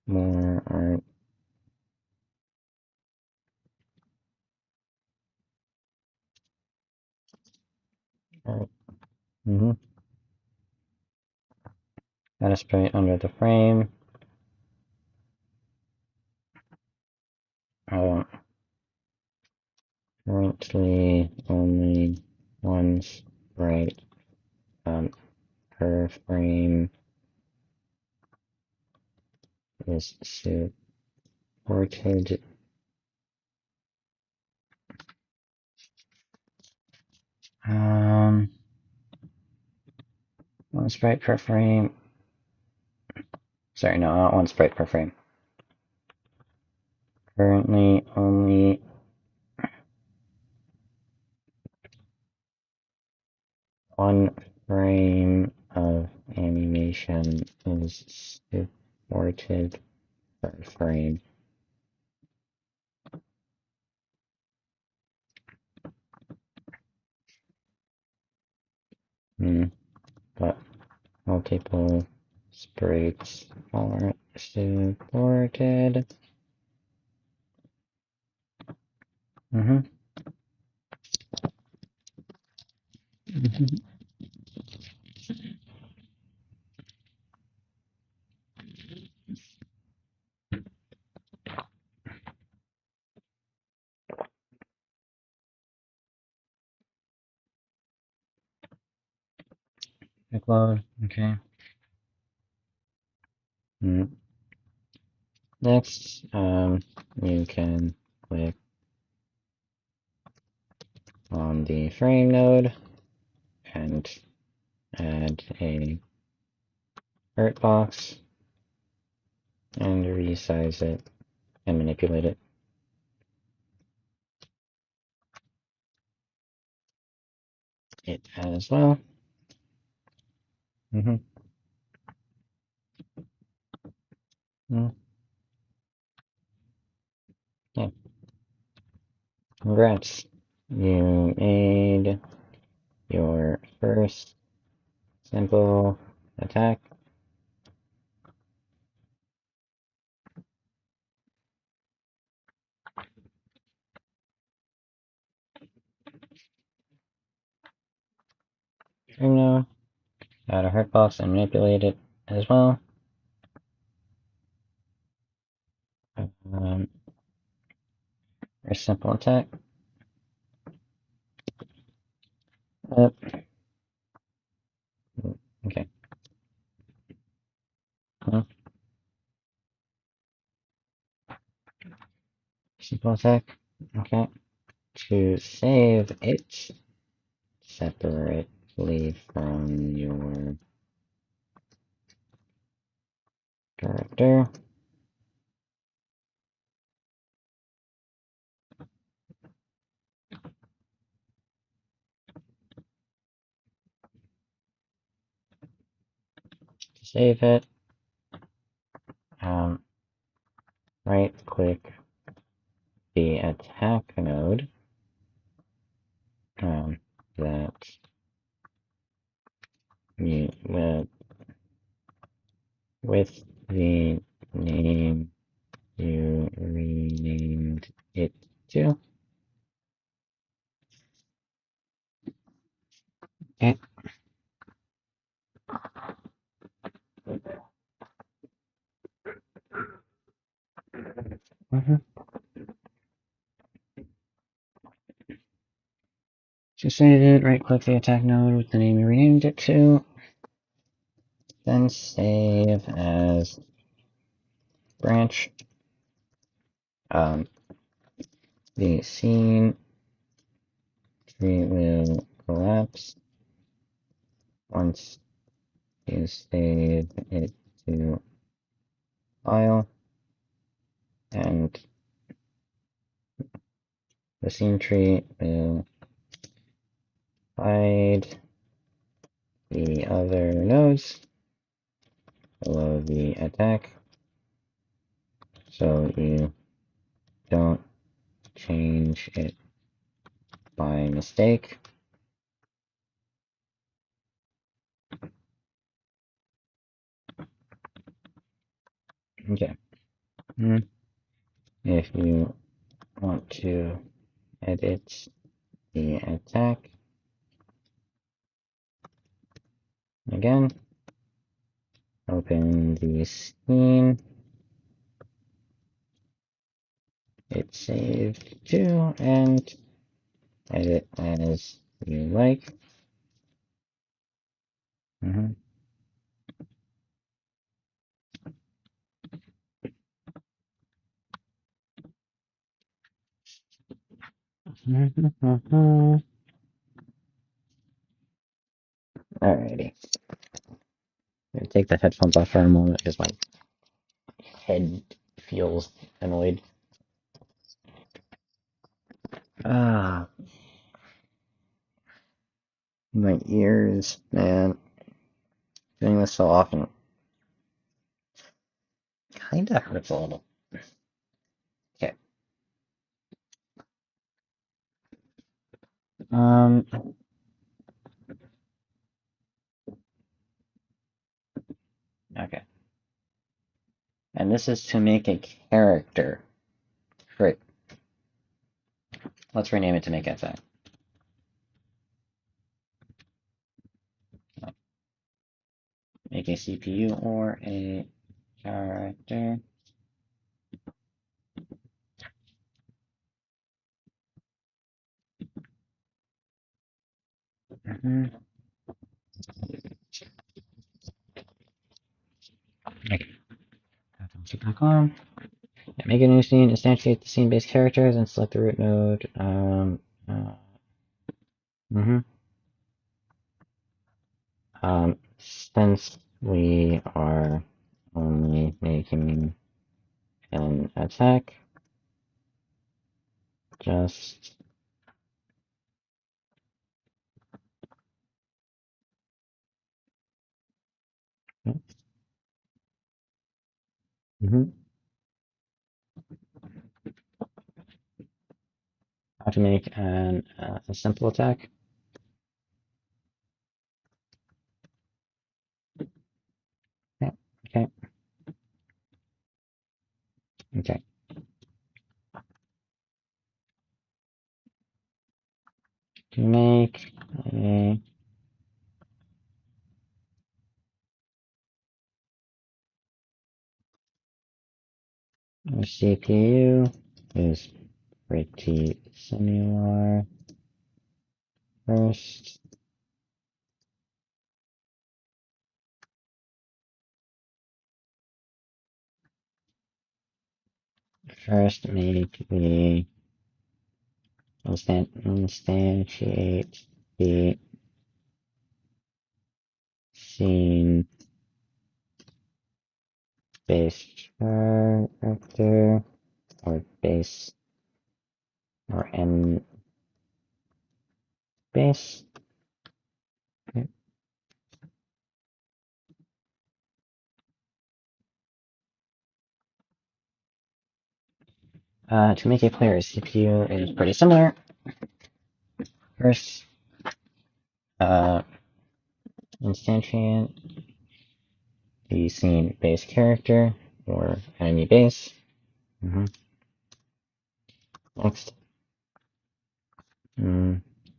More art. Add a sprite under the frame. Currently only one sprite per frame is supported. One sprite per frame. Sorry, no, not one sprite per frame. Currently only one frame of animation is supported per frame. But multiple sprites are supported. Quick load, okay. Next, you can click on the frame node and add a hurt box and resize it and manipulate it. It as well. Yeah. Congrats. You made your first simple attack. Frame node. Add a hurt box and manipulate it as well. Your simple attack. Okay. Simple attack. Okay. To save it separately from your character. To save it, right click the attack node that you with the name you renamed it to. Okay. To save it, right click the attack node with the name you renamed it to. then save as branch. The scene tree will collapse once you save it to file, and the scene tree will hide the other nodes below the attack, so you don't change it by mistake. Okay. If you want to edit the attack again, open the scene. It's saved to, and edit as you like. Alrighty. I'm gonna take the headphones off for a moment because my head feels annoyed. Ah, my ears, man. Doing this so often kinda hurts a little. Okay. Okay. And this is to make a character. Great. Let's rename it to make attack. Make a CPU or a character. Okay. Back make a new scene, instantiate the scene-based characters, and select the root node. Since we are only making an attack, just how to make a simple attack. Okay. Okay. To make a CPU is pretty similar. First, make the instantiate the scene based character or base or n base. Okay. To make a player CPU is pretty similar. First, instantiate the scene base character or enemy base. Next,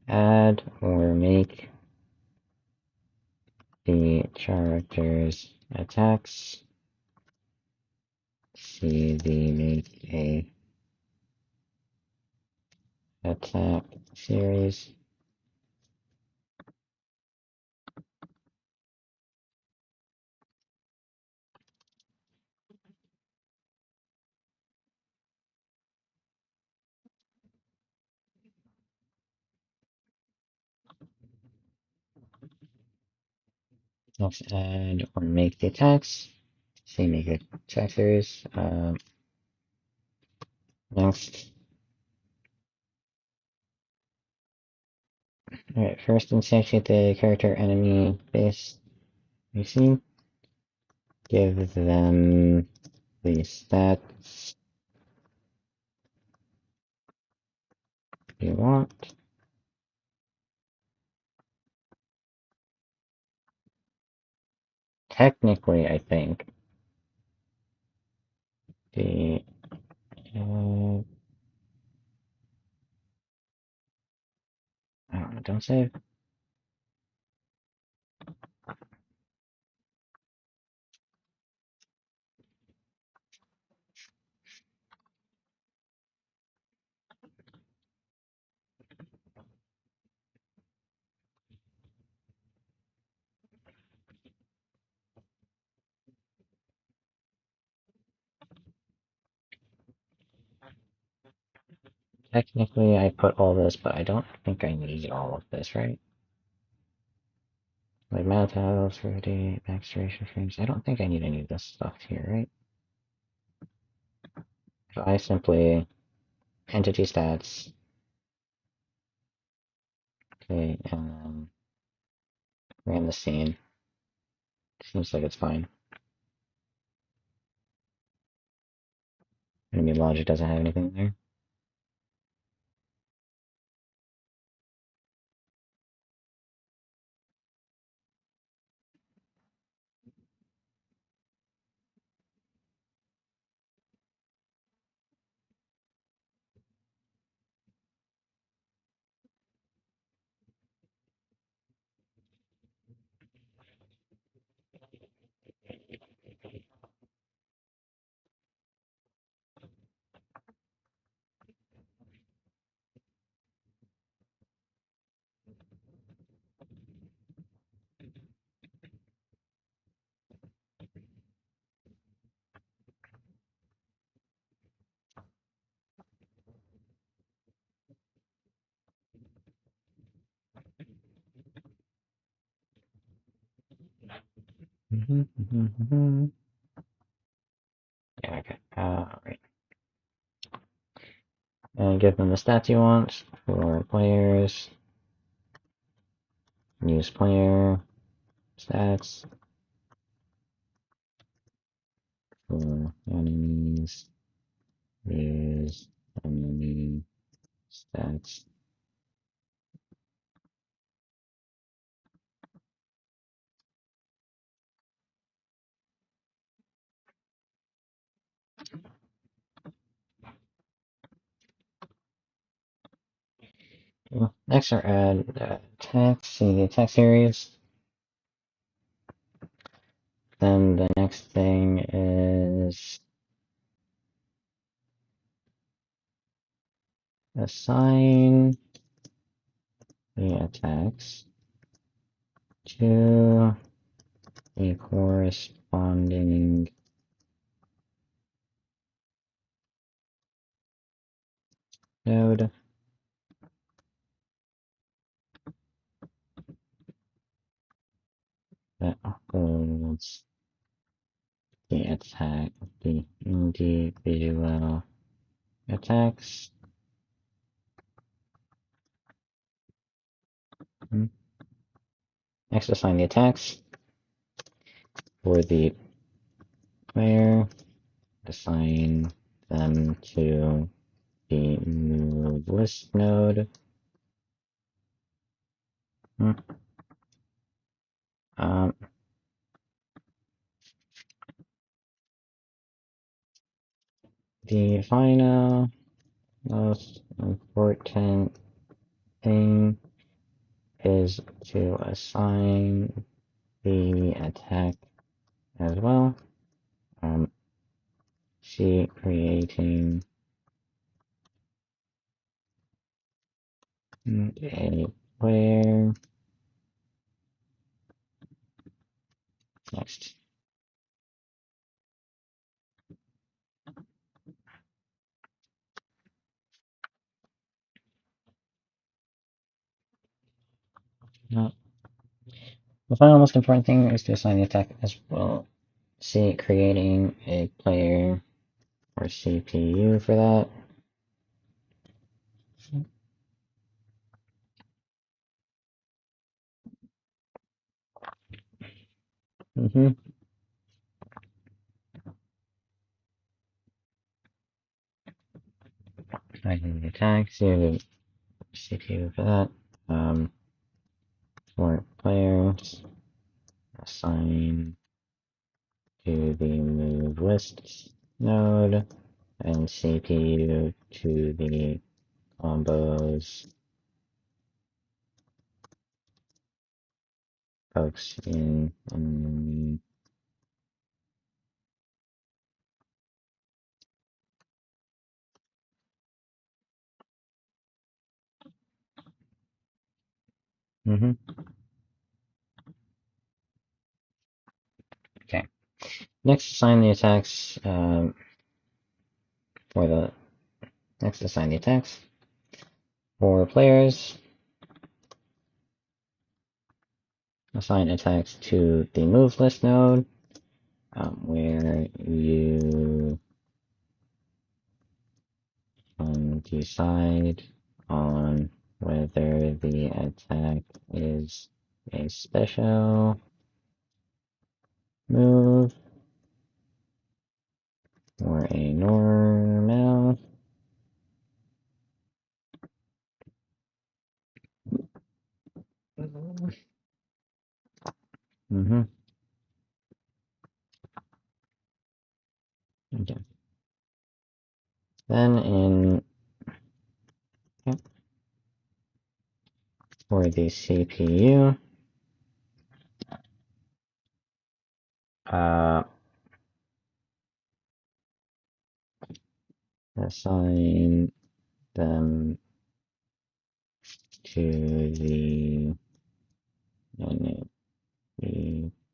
add or make the character's attacks. See the make a attack series. Let's add or make the attacks. Say make a attack series. Next. Alright, first instantiate the character enemy base we see. Give them the stats you want. Technically, I think the I don't know, don't save. Technically, I put all this, but I don't think I need all of this, right? Like math tiles, 30, max duration frames. I don't think I need any of this stuff here, right? So I simply entity stats. Okay, and then ran the scene. Seems like it's fine. Enemy logic doesn't have anything there. Yeah, okay. Right. And give them the stats you want for players. Use player stats for enemies. Use enemy stats. Next are add text in the text series. Then the next thing is assign the attacks to a corresponding node that holds the attack, the individual attacks. Next, assign the attacks for the player. Assign them to the move list node. The final most important thing is to assign the attack as well. See creating a player. Next. No. The final most important thing is to assign the attack as well. See, creating a player or CPU for that. Assigning the attack, see the CPU for that. For players, assign to the move lists node, and CPU to the combos folks in Okay. Next, assign the attacks assign the attacks for players. Assign attacks to the move list node, where you decide on whether the attack is a special move or a normal. Okay. Then for the CPU, assign them to the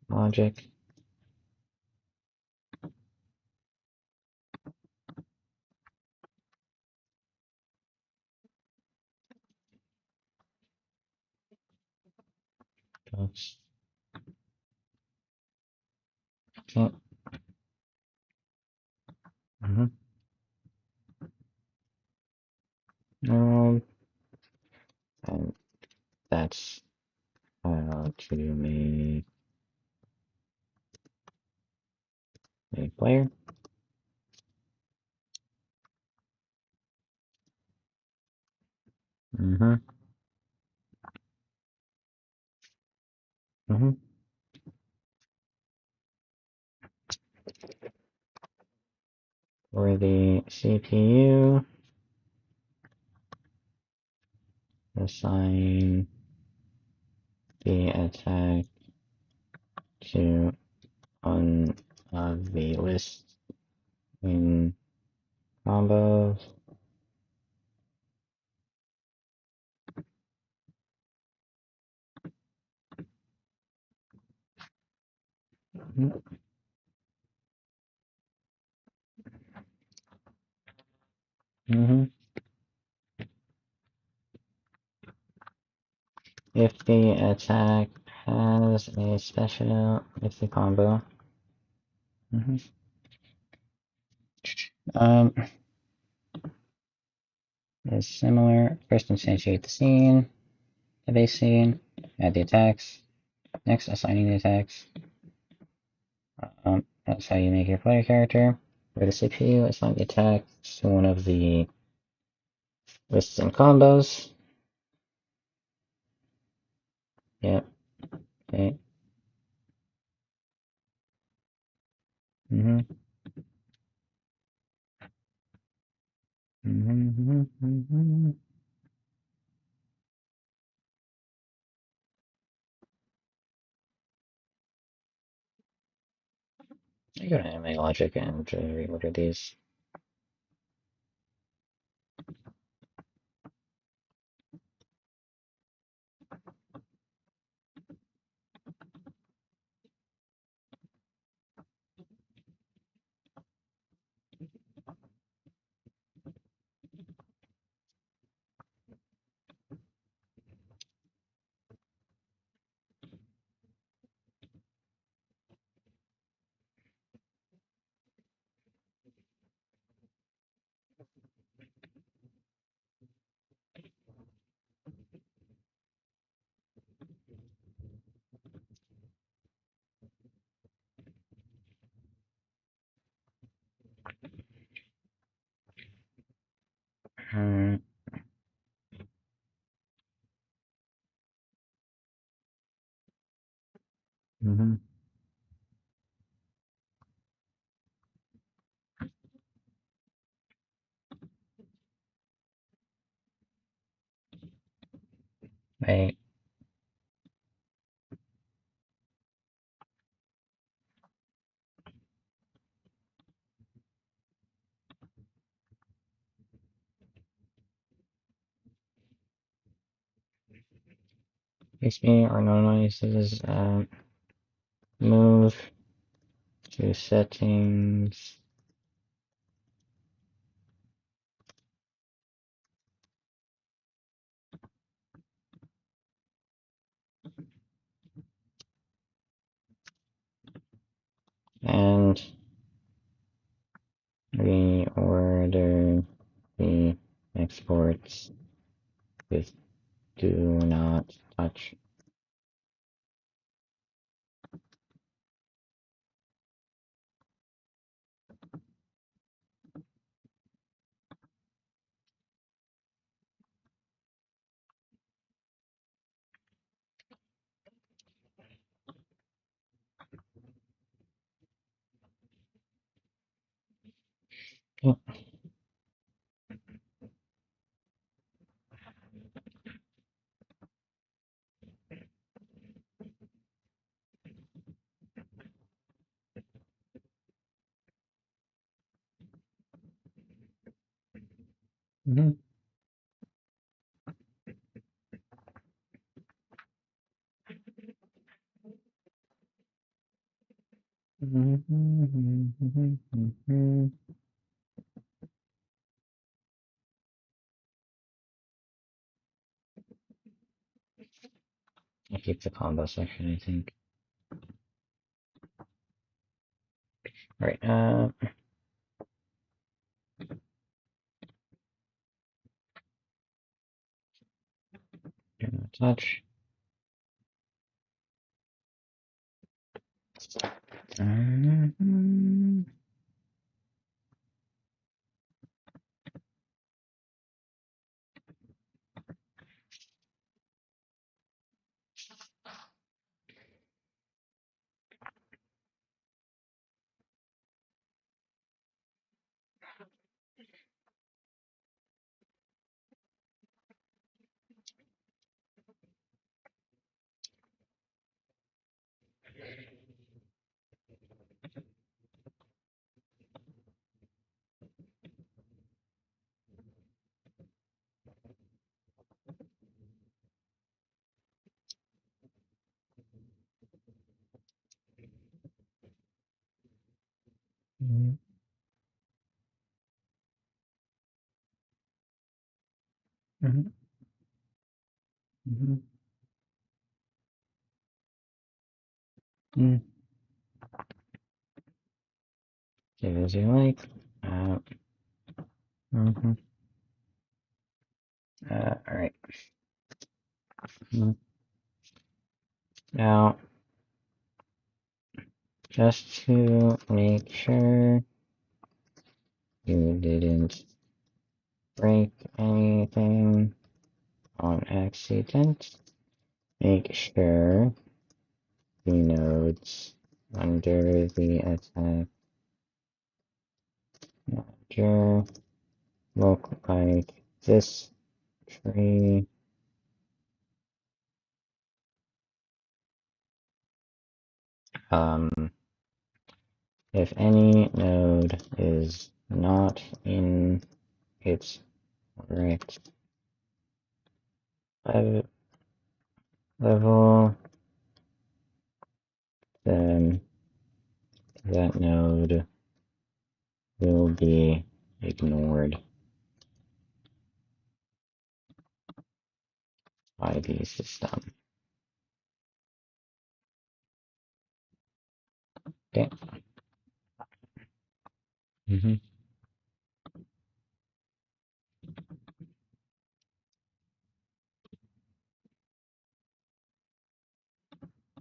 logic. Okay. And that's how to make a player. For the CPU, assign the attack to one of the lists in combos. If the attack has a special, if the combo. Is similar. First instantiate the scene, the base scene, add the attacks. Next, assigning the attacks. That's how you make your player character. For the CPU, assign the attacks to one of the lists and combos. Yep. Okay. I go to anime logic and reorder these. Mm-hmm. Wait. XP or normalizes move to settings. And reorder the exports with do not touch. Yeah. Mm-hmm. Mm-hmm. I keep the combo section, I think. Alright, do not touch. Mm-hmm. Mm-hmm. Mm-hmm. Mm. Give as you like. Uh, mm-hmm. Alright. Now, just to make sure you didn't break anything on accident, make sure the nodes under the attack manager look like this tree. If any node is not in its correct level, then that node will be ignored by the system. Okay. Mm-hmm.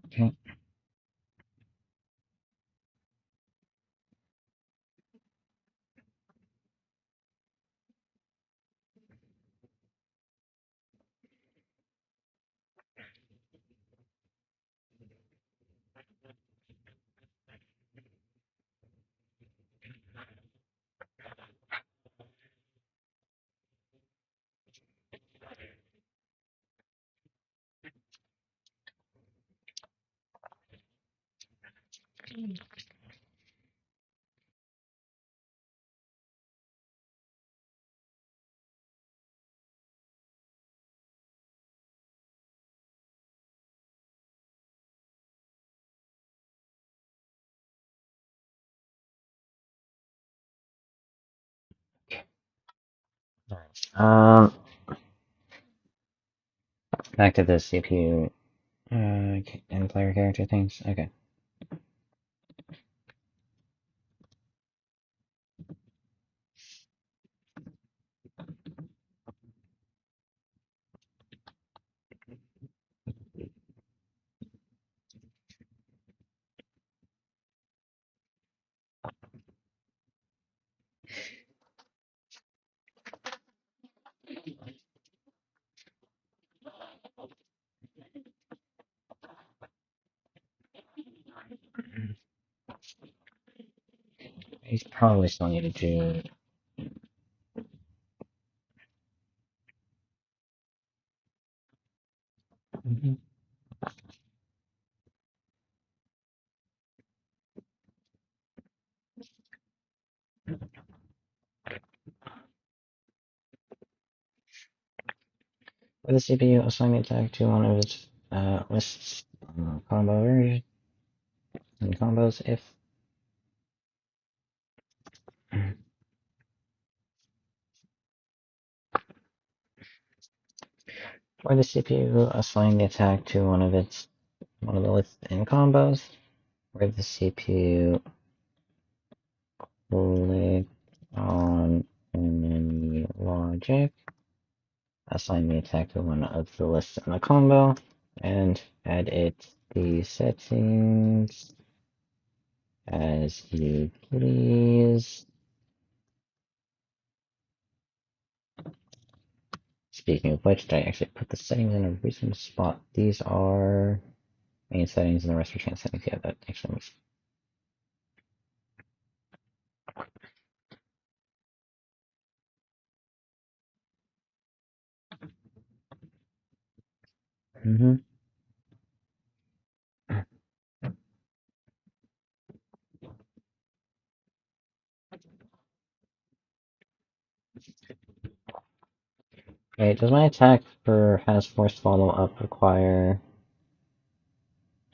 Okay. Um, Back to the CPU and player character things. Okay. He's probably still needed to. Mhm. With the CPU, assign the attack to one of its lists combo version and combos if. For the CPU, assign the attack to one of the lists in combos. Where the CPU click on enemy logic, assign the attack to one of the lists in the combo, and edit the settings as you please. Speaking of which, did I actually put the settings in a reasonable spot? These are main settings and the rest are chance settings. Yeah, that actually makes. Mm-hmm. Wait, does my attack for has forced follow up require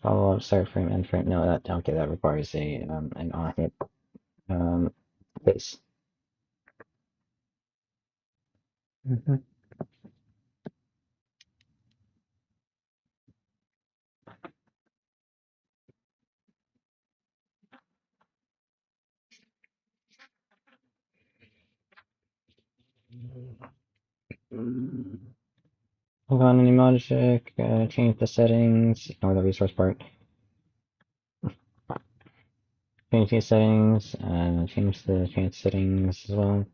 follow up start frame end frame? No, that okay, that requires an on hit case. Mm-hmm. Hold on, any magic, change the settings, ignore the resource part. Change these settings, change the chance settings as well.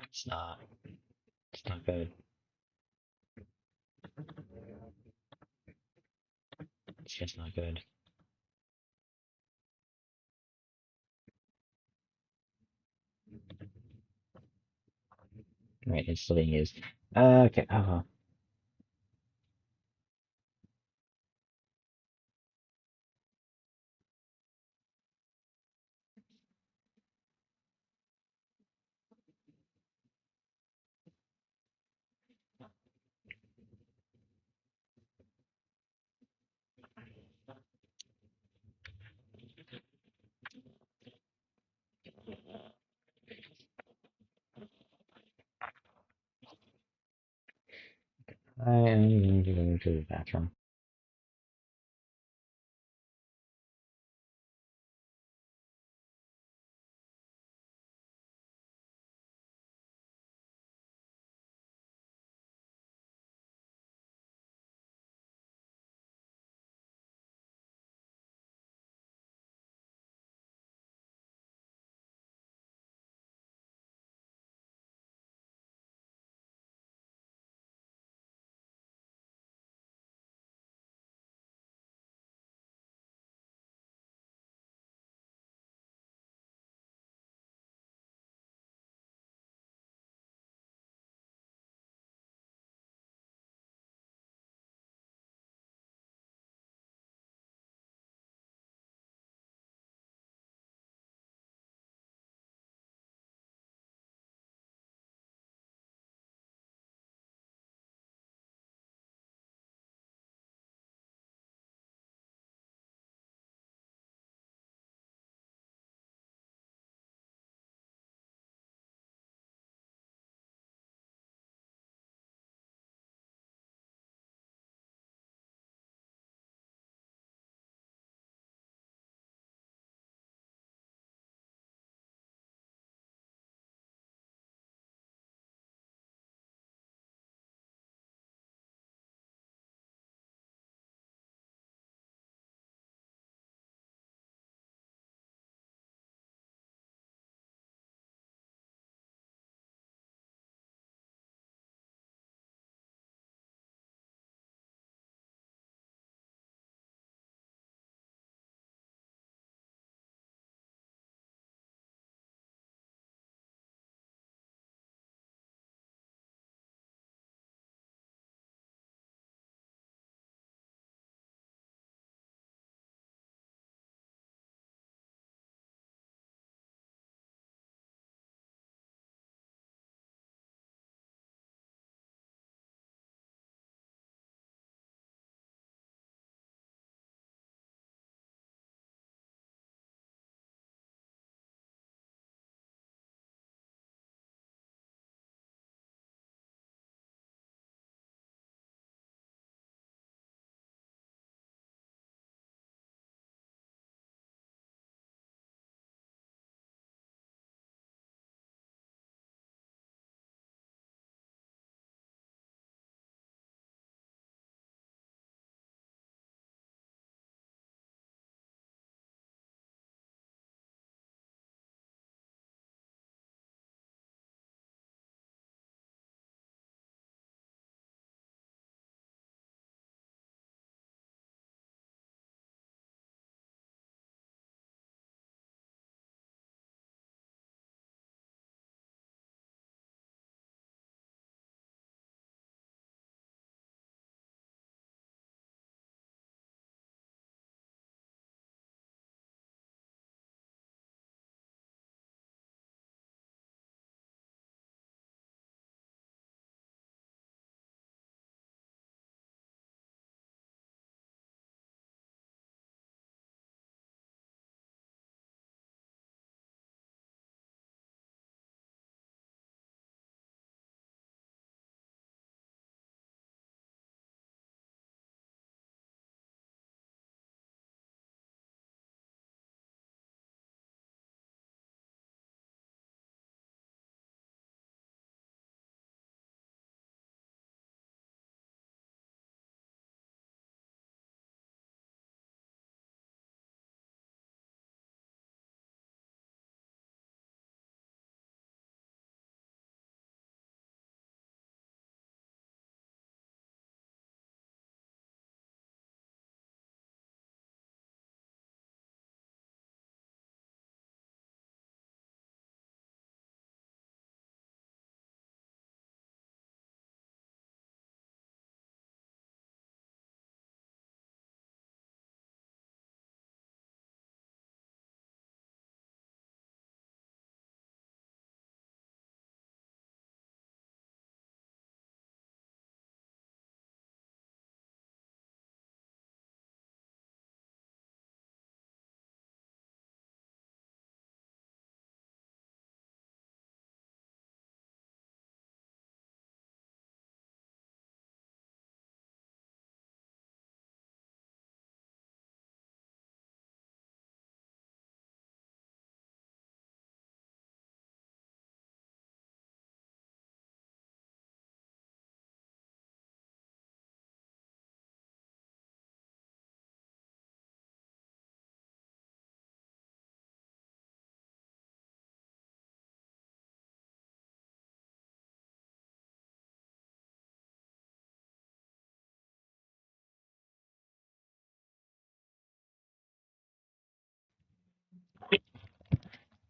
It's not, it's not good. It's just not good. Right, it's still being used. Okay, oh. I am going to go to the bathroom.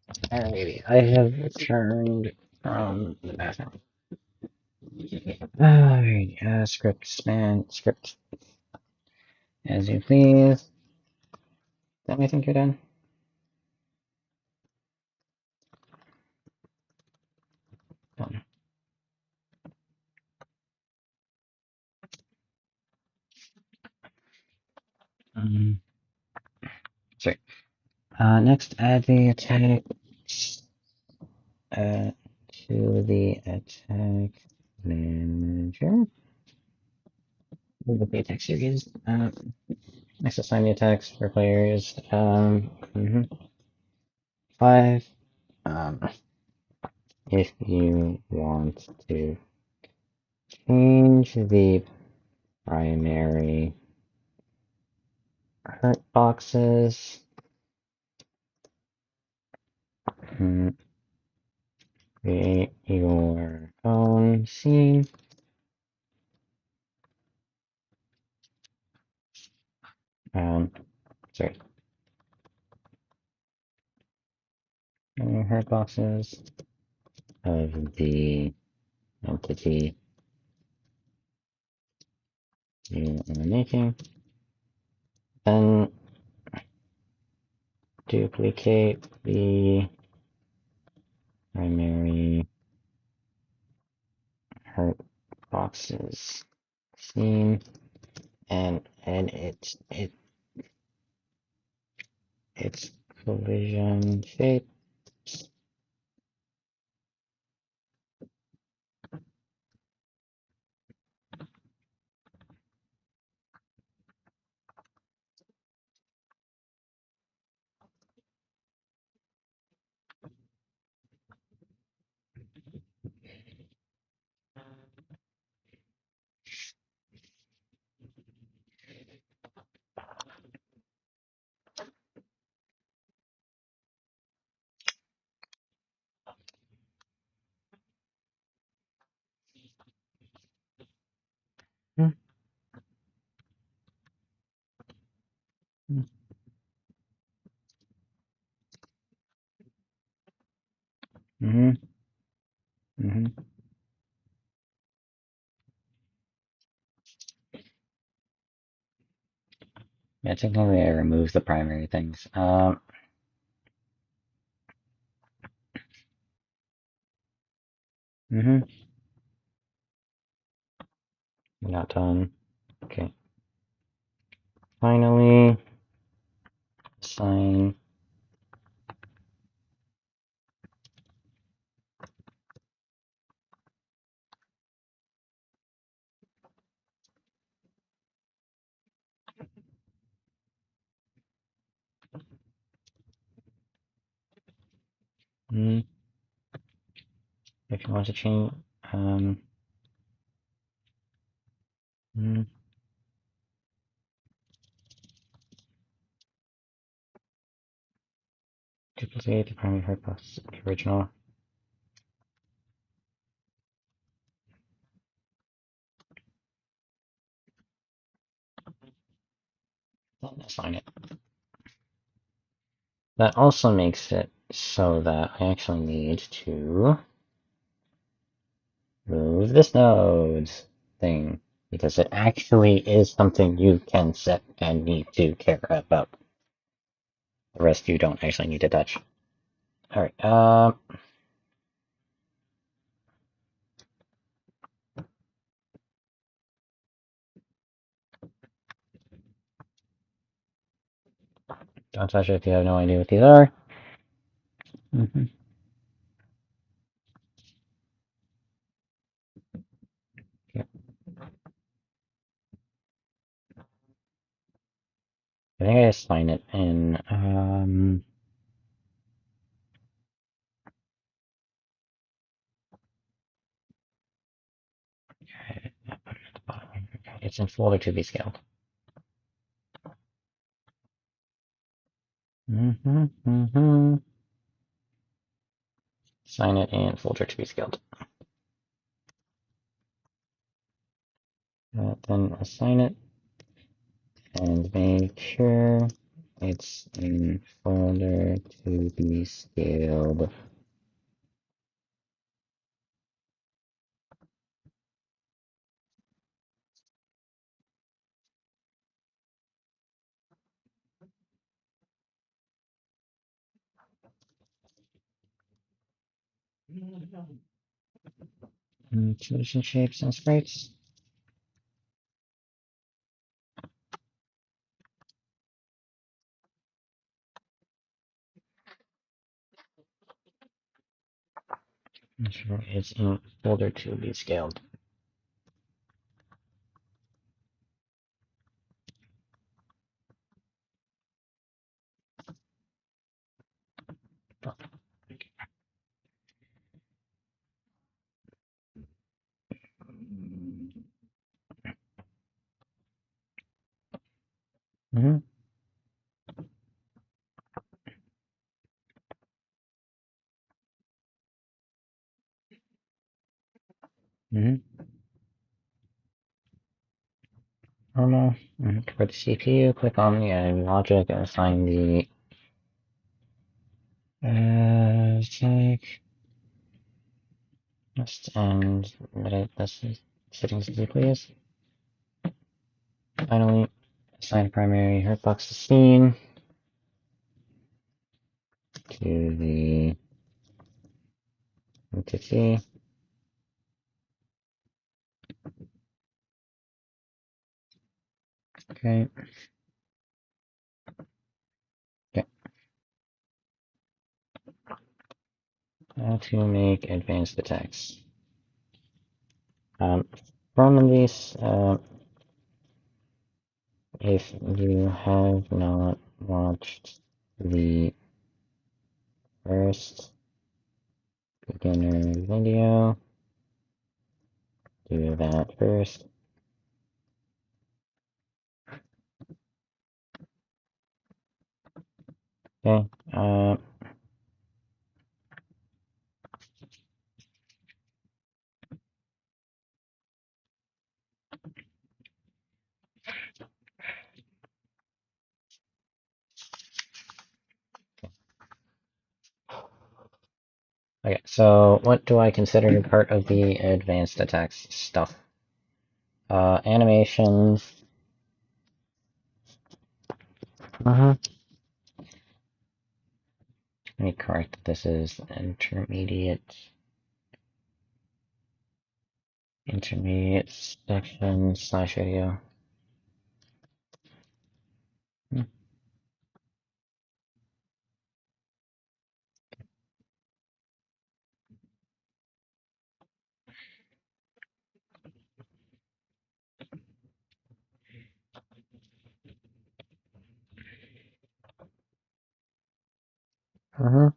Alrighty, I have returned from the bathroom. Alright, script as you please. Then I think you're done. Done. Sorry. Next, add the attack to the attack manager. With the attack series. Next, assign the attacks for players. 5. If you want to change the primary hurt boxes, create your own scene. Sorry. Hurt boxes of the entity you are making. Then duplicate the primary hurt boxes scene and edit its collision shape. Mm-hmm. Mm-hmm. Yeah, technically I removed the primary things. Mm-hmm. Not done. Okay. Finally, assign. If you want to change, mm, duplicate the primary hurt box, the original. Then assign it. That also makes it so that I actually need to move this nodes thing, because it actually is something you can set and need to care about. The rest you don't actually need to touch. Alright, don't touch it if you have no idea what these are. Mm-hmm. Yeah. I think I assign it in, okay, put it at the bottom. Okay, it's in folder to be scaled. Assign it in folder to be scaled. Then assign it and make sure It's in folder to be scaled. Solution shapes and sprites. It's in folder to be scaled. Mm-hmm. Mm-hmm. Normal. For the CPU, click on the logic and assign the check. And edit this settings to please. Finally, assign primary hurtbox 16 to the entity. Okay. Okay. How to make advanced attacks. From this, if you have not watched the first beginner video, do that first. Okay. Okay, so what do I consider part of the advanced attacks stuff? Animations. Let me correct. This is intermediate section slash video. Uh-huh.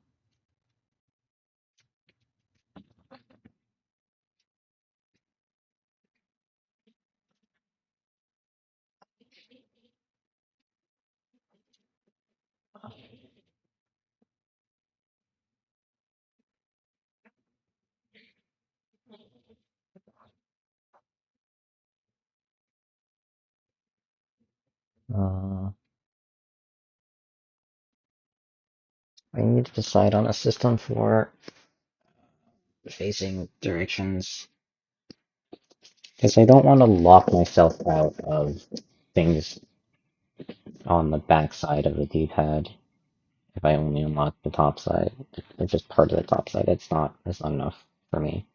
I need to decide on a system for facing directions because I don't want to lock myself out of things on the back side of the D-pad if I only unlock the top side. It's just part of the top side. It's not enough for me.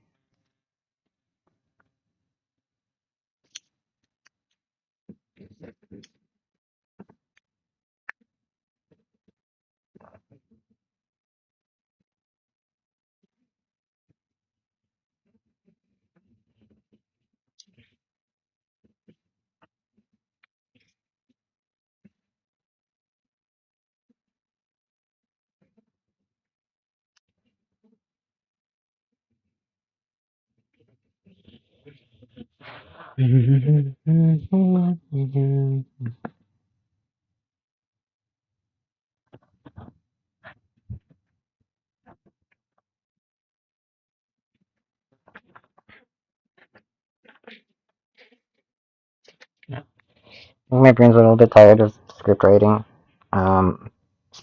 My brain's a little bit tired of script writing.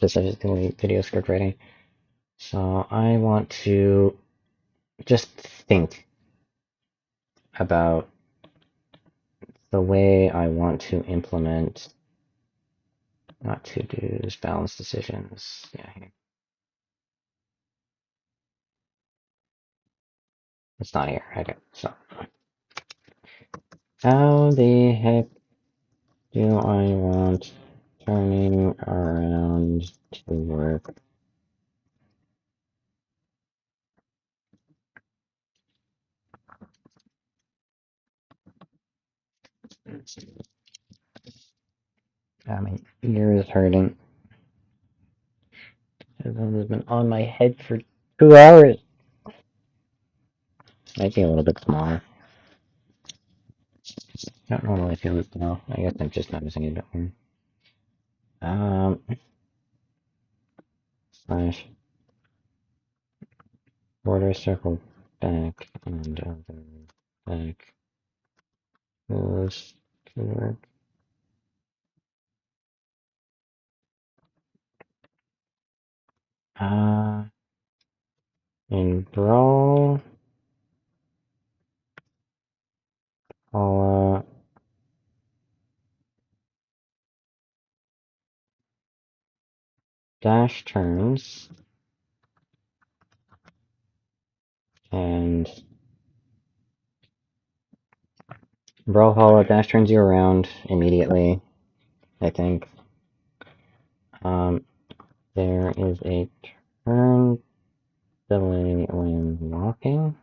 specifically video script writing. So I want to just think about the way I want to implement not to-dos, balance decisions. Yeah, here. It's not here. Okay, so how the heck do I want turning around to work? My ear is hurting. It has been on my head for 2 hours. Might be a little bit smaller. I don't normally feel it now. I guess I'm just noticing it. Slash border circle back and other back moves to work. In Brawl, I'll dash turns and Brawlhalla dash turns you around immediately, I think. There is a turn delay when walking.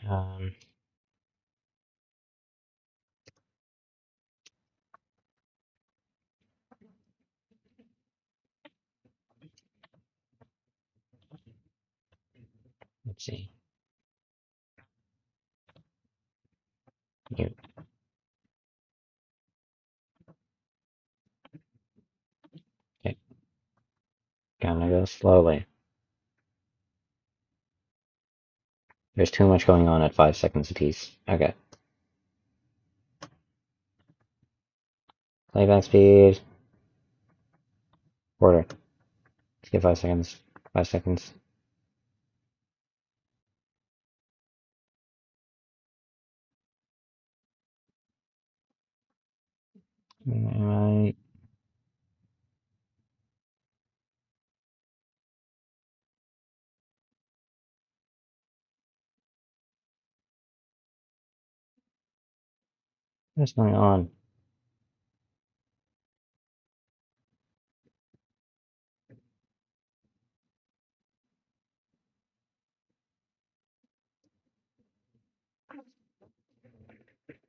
Um, let's see. You okay, gotta go slowly. There's too much going on at 5 seconds apiece. Okay. Playback speed. Order. Let's give 5 seconds. 5 seconds. Am I? What's going on?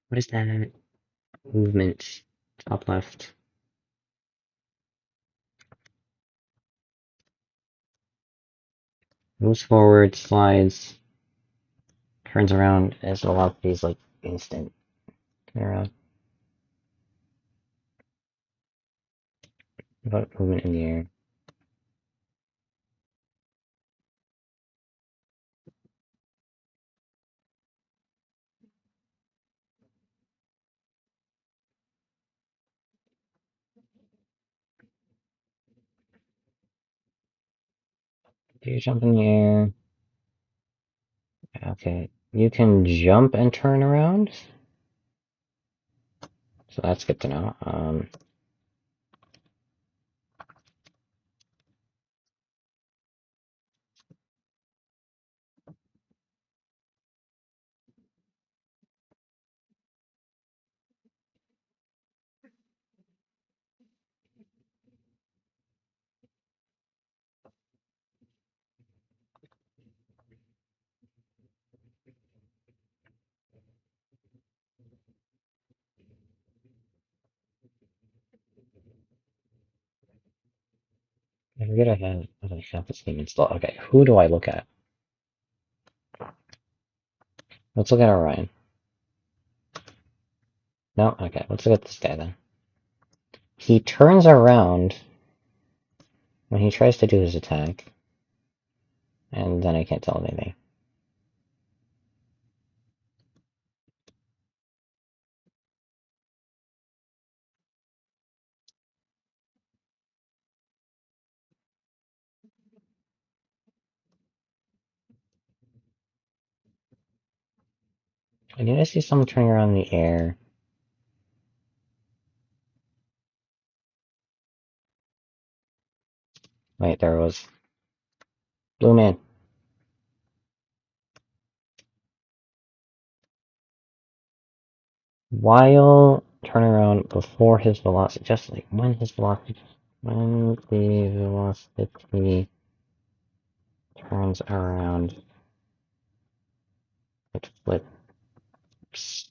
What is that? Movement. Top left. Moves forward, slides, turns around as velocities like instant. Turn around. About movement in the air. Do you jump in the air? Okay. You can jump and turn around? So that's good to know. I forget I have this thing installed. Okay, who do I look at? Let's look at Orion. No? Okay, let's look at this guy then. he turns around when he tries to do his attack, and then I can't tell anything. I need to see someone turning around in the air. Wait, there was Blue Man. While turning around before his velocity, just like when the velocity turns around, it flips.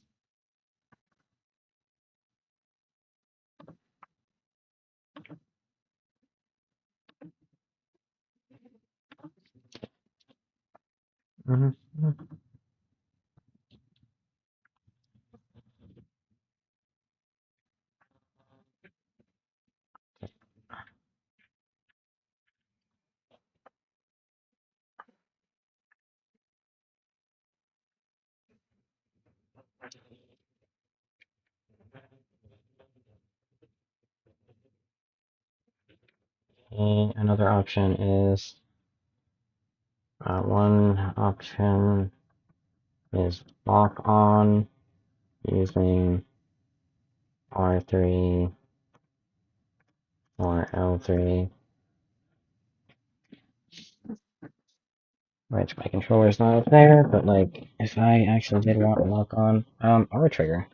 Another option is one option is lock on using R3 or L3, which my controller's not up there, but like if I actually did want to lock on, R trigger.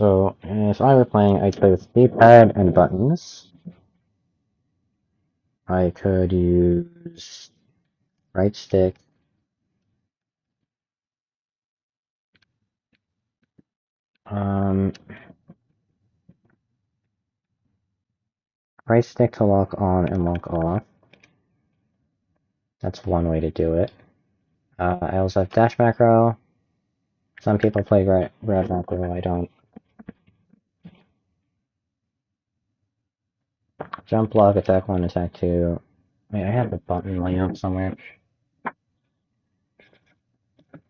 So if I were playing, I'd play with D-pad and buttons. I could use right stick. Um, right stick to lock on and lock off. That's one way to do it. I also have dash macro. Some people play grab macro, I don't. Jump block, attack 1, attack 2. Wait, I have the button layout somewhere.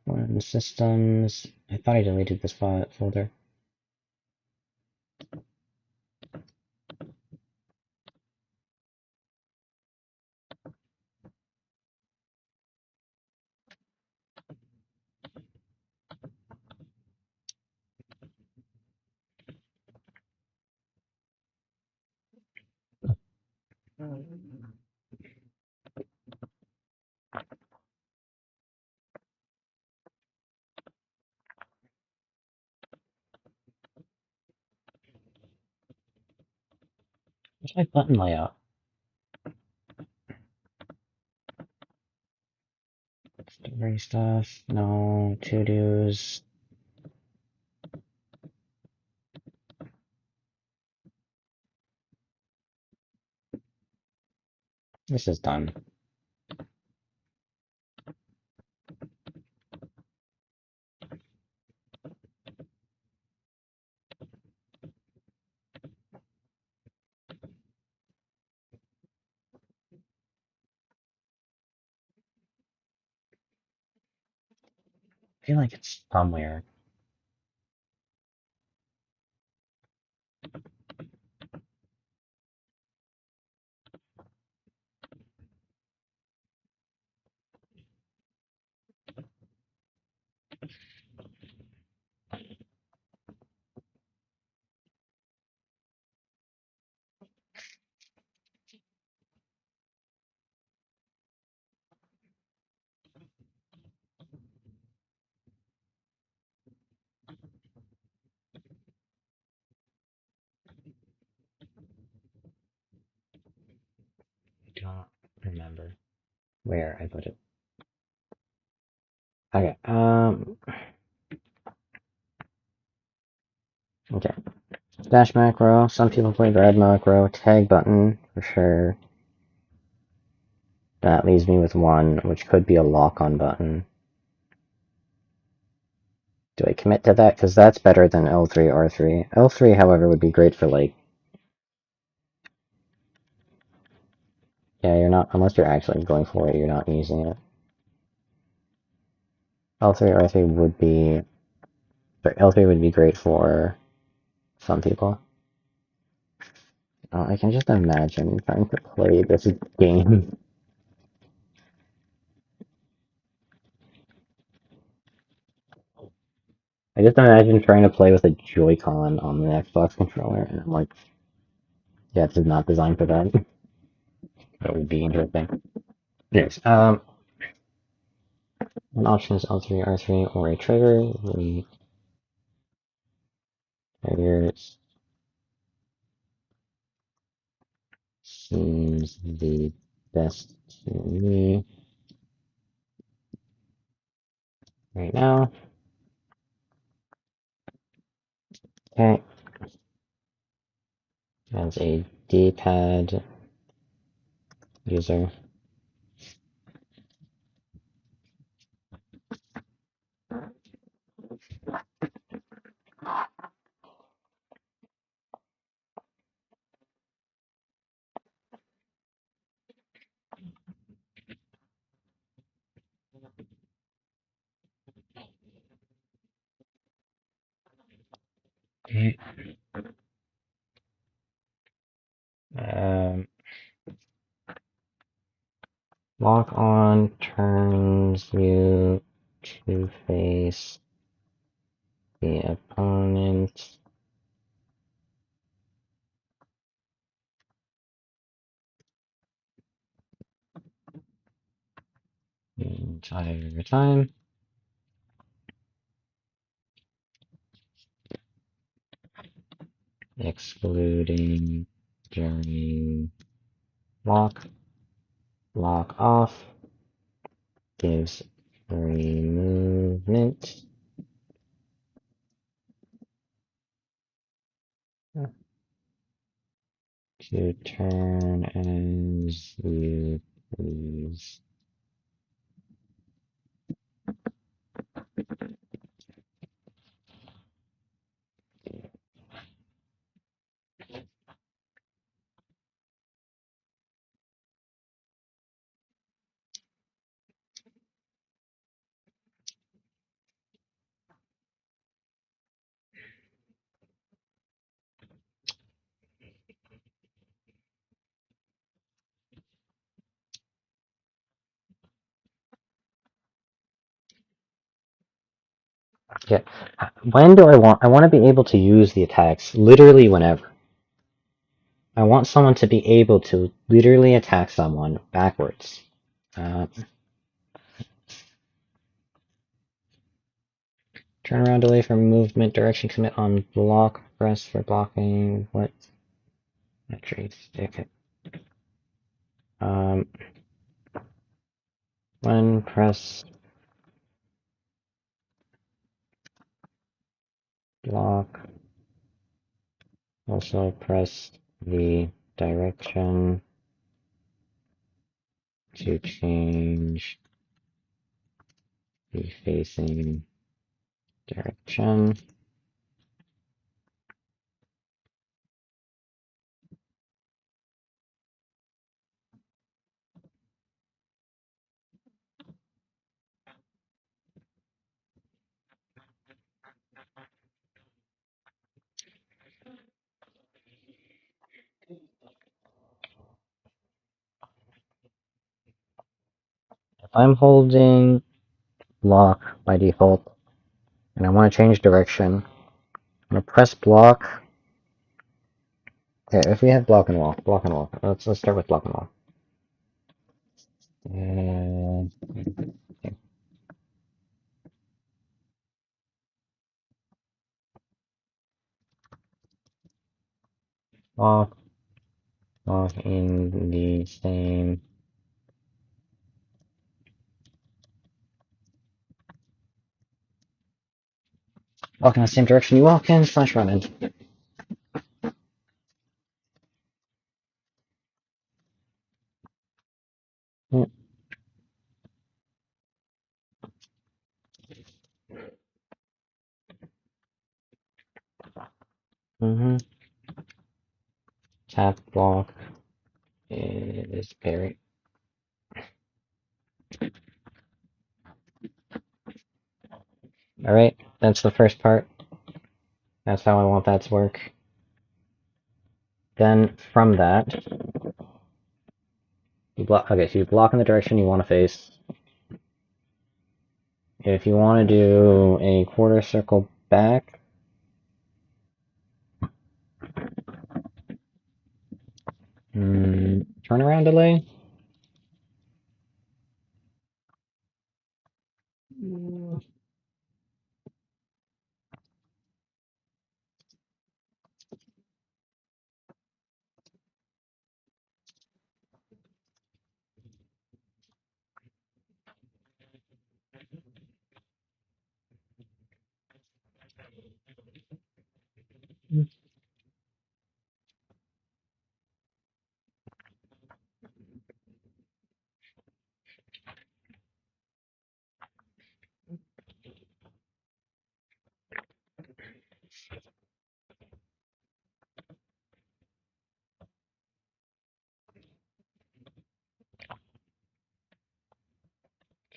One of the systems. I thought I deleted this folder. Where's my button layout? Story stuff. No. To-dos. This is done. I feel like it's somewhere. I don't remember where I put it. Okay, okay. Dash macro. Some people play grab macro. Tag button for sure. That leaves me with 1, which could be a lock-on button. Do I commit to that? Because that's better than L3, R3. L3, however, would be great for, like... Yeah, you're not... Unless you're actually going for it, you're not using it. L3, R3 would be... Sorry, L3 would be great for some people. I can just imagine trying to play this game. I just imagine trying to play with a Joy-Con on the Xbox controller, and I'm like, yeah, this is not designed for that. That would be interesting. Yes. One option is L3, R3, or a trigger. The trigger seems the best to me right now. Okay. As a D-pad user. Okay. Lock on turns you to face the opponent. The entire time. Excluding during lock. Lock off. Gives free movement. To turn as you please. Yeah. When do I want? I want to be able to use the attacks literally whenever. I want someone to be able to literally attack someone backwards. Turnaround delay for movement, direction commit on block, press for blocking. What? Entries. Okay. When press block, also press the direction to change the facing direction. If I'm holding block by default and I want to change direction, I'm going to press block. Okay, if we have block and walk, Let's start with block and walk. Okay. Walk in the same. Walk in the same direction you walk in, slash run in. Mm-hmm. Tap block is buried. Alright, that's the first part. That's how I want that to work. Then, from that, you block. Okay, so you block in the direction you want to face. If you want to do a quarter circle back, turnaround delay.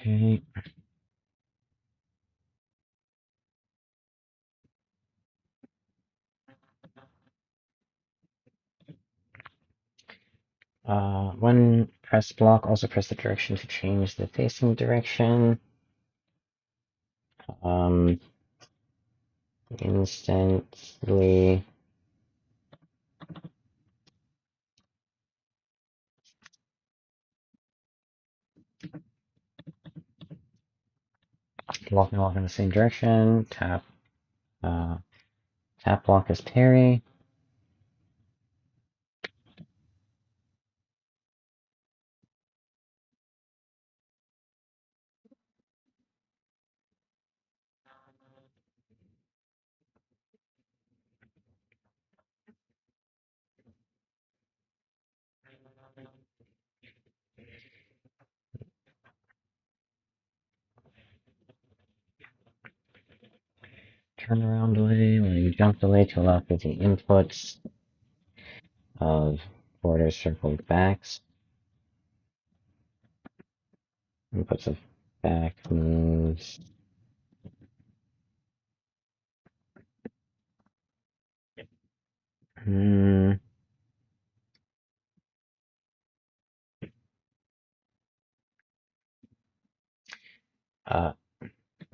Okay. When press block, also press the direction to change the facing direction. Instantly. Block and walk in the same direction. Tap. Tap block is parry. Turnaround delay, where you jump delay to allow for the inputs of borders, circled backs. Inputs of back moves. Hmm.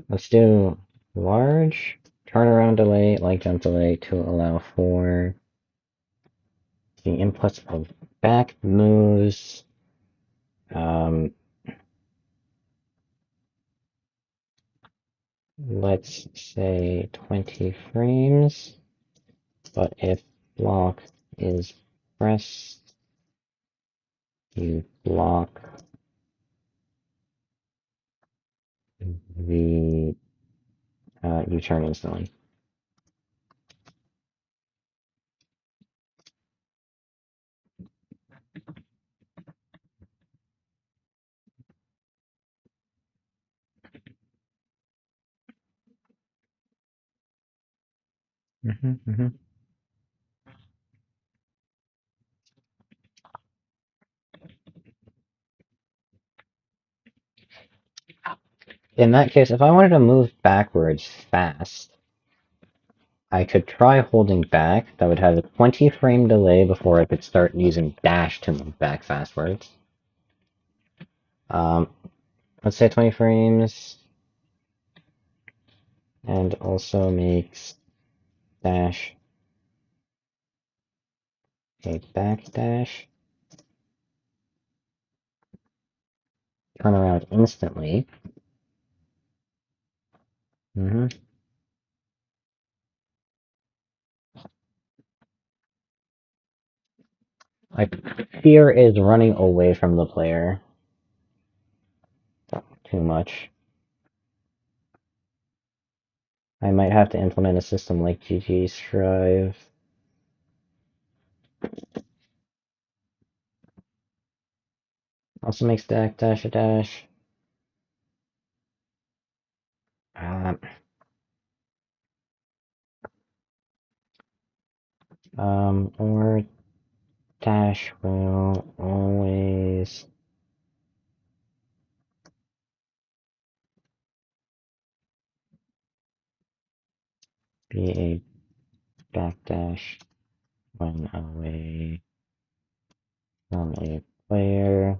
Let's do large turnaround delay, like jump delay, to allow for the inputs of back moves. Let's say 20 frames, but if block is pressed, you block the you turn instantly. Mm-hmm. In that case, if I wanted to move backwards fast, I could try holding back. That would have a 20 frame delay before I could start using dash to move back fastwards. Let's say 20 frames, and also makes dash a back dash. Turn around instantly. Like, fear is running away from the player too much. I might have to implement a system like GG Strive. Also makes dash a dash. Or dash will always be a backdash when away from a player.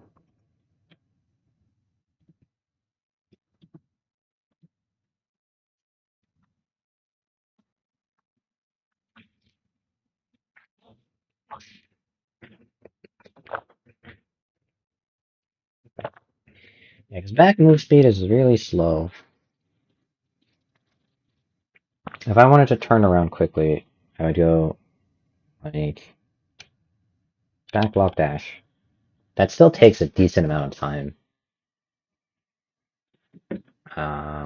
Yeah, 'cause back move speed is really slow. If I wanted to turn around quickly, I would go like back block dash. That still takes a decent amount of time. Uh,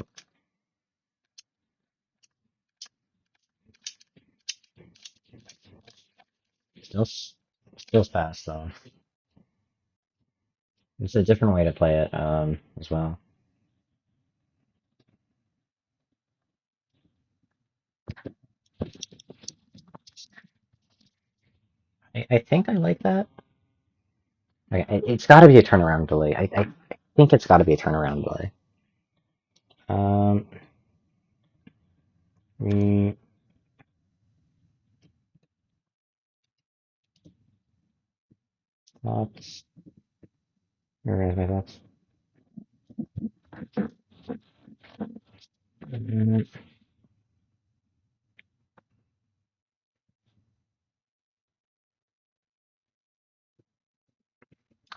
still, still fast though. It's a different way to play it as well. I think I like that. It's got to be a turnaround delay. I think it's got to be a turnaround delay. Um, mm, thoughts. Where are my thoughts? Mm,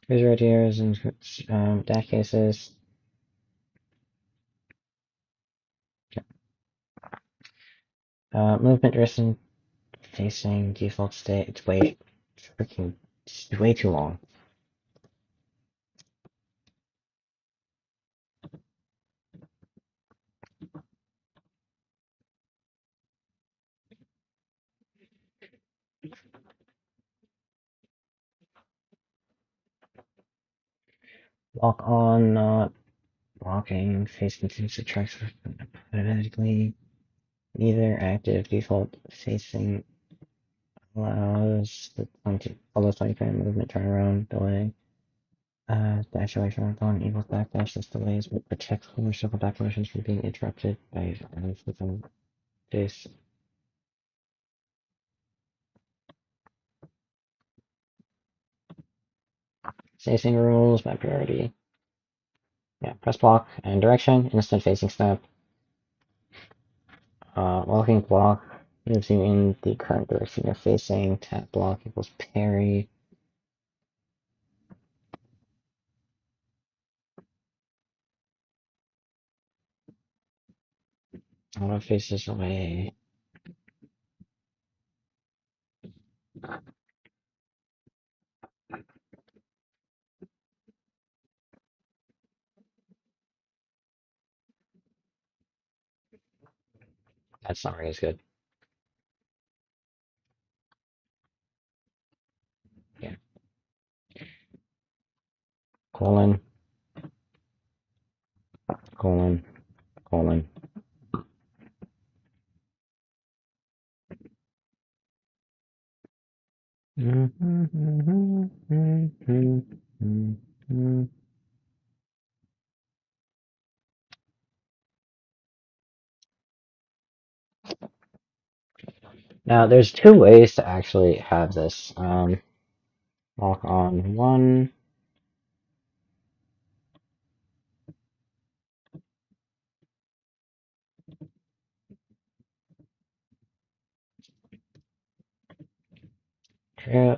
here's your ideas and dash cases. Movement direction facing default state. It's way freaking. It's way too long. Walk on, not walking. Face continues to track automatically. Neither active default facing allows the 20 follow 20-frame movement turnaround delay. Dash away from one equals backdash. This delays but protects former circle back motions from being interrupted by within face. Facing rules by priority. Yeah, press block and direction. Instant facing step. Walking block moves you in the current direction you're facing. Tap block equals parry. Auto faces away. That's not really as good. Yeah. Colon, colon, colon. Now, there's two ways to actually have this. Walk on one.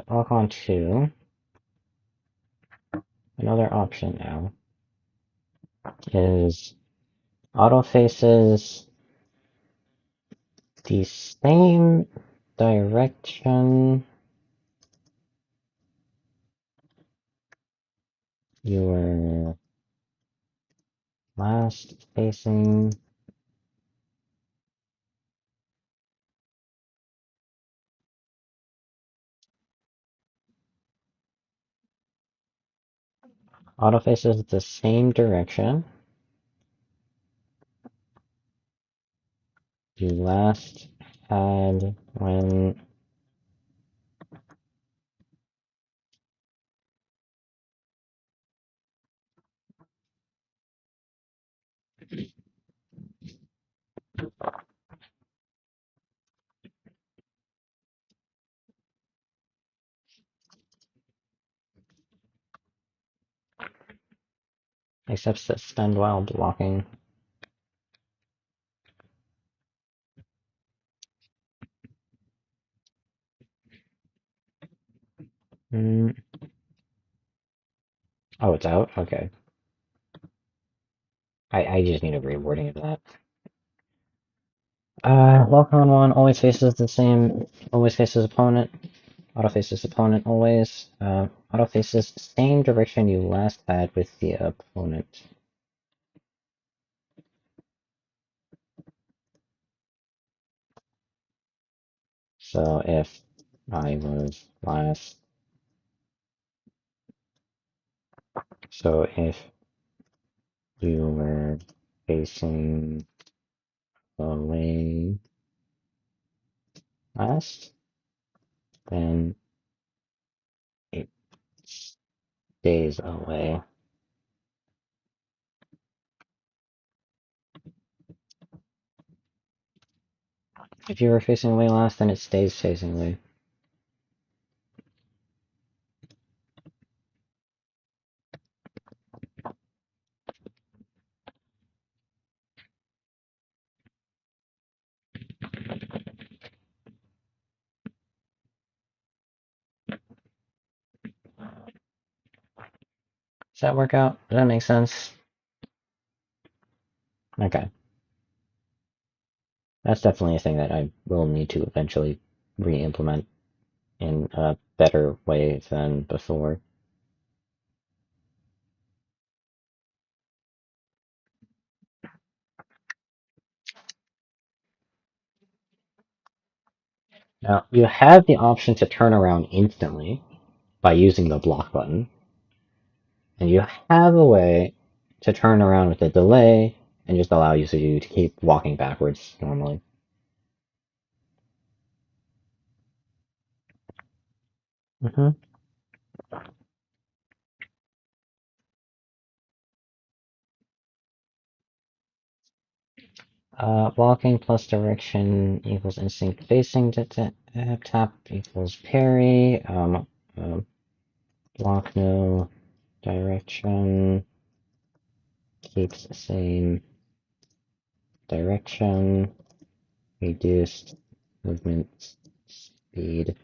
Walk on two. Another option now is auto faces the same direction you were last facing. Auto faces the same direction you last had when except suspend while blocking. Mm. Oh, it's out? Okay. I just need a rewording of that. Lock on one always faces the same, always faces opponent. Auto faces opponent always. Auto faces same direction you last had with the opponent. So if I was last, so if you were facing away last, then it stays away. If you were facing away last, then it stays facing away. Does that work out? Does that make sense? Okay. That's definitely a thing that I will need to eventually re-implement in a better way than before. Now, you have the option to turn around instantly by using the block button, and you have a way to turn around with a delay and just allow you to keep walking backwards normally. Mm-hmm. Walking plus direction equals instinct facing tap equals parry. Block no direction keeps the same direction. Reduced movement speed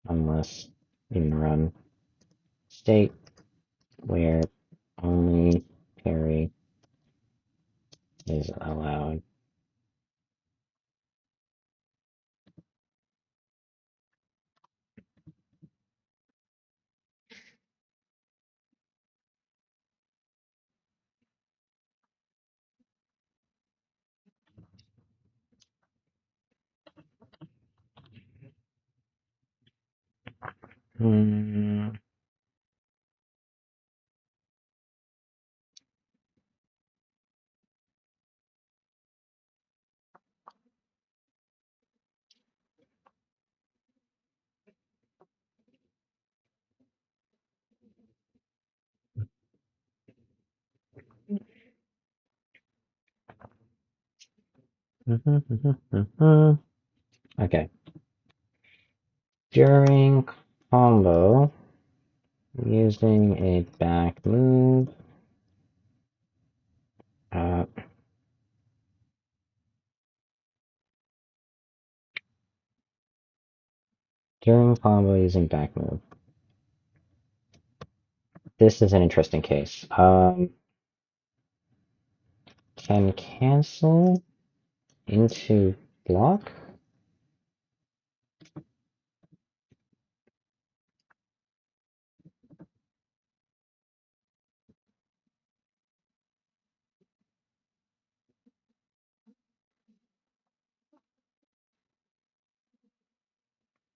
unless in run state where only parry is allowed. Hmm. Okay. During combo, using a back move, uh, during combo using back move. This is an interesting case. Can cancel into block?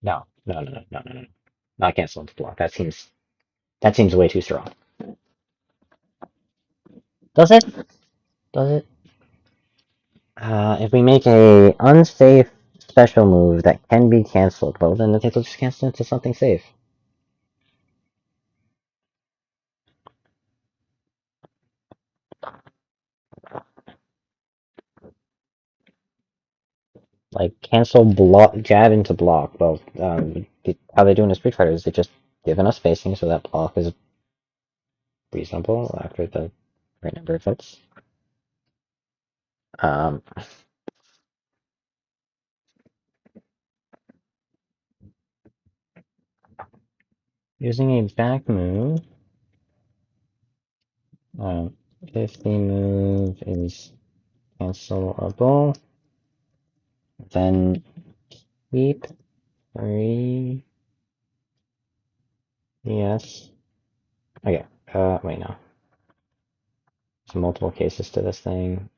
No, no, no, no, no, no, no. Not cancel into block. That seems way too strong. Does it? Does it? If we make a unsafe special move that can be canceled, well then I think we'll just cancel into something safe. Like cancel block, jab into block. Well, how they do in a Street Fighter is they just give enough spacing so that block is reasonable after the right number of hits. Um, Using a back move, if the move is cancelable, then keep 3. Yes. Okay. Wait, no. There's multiple cases to this thing.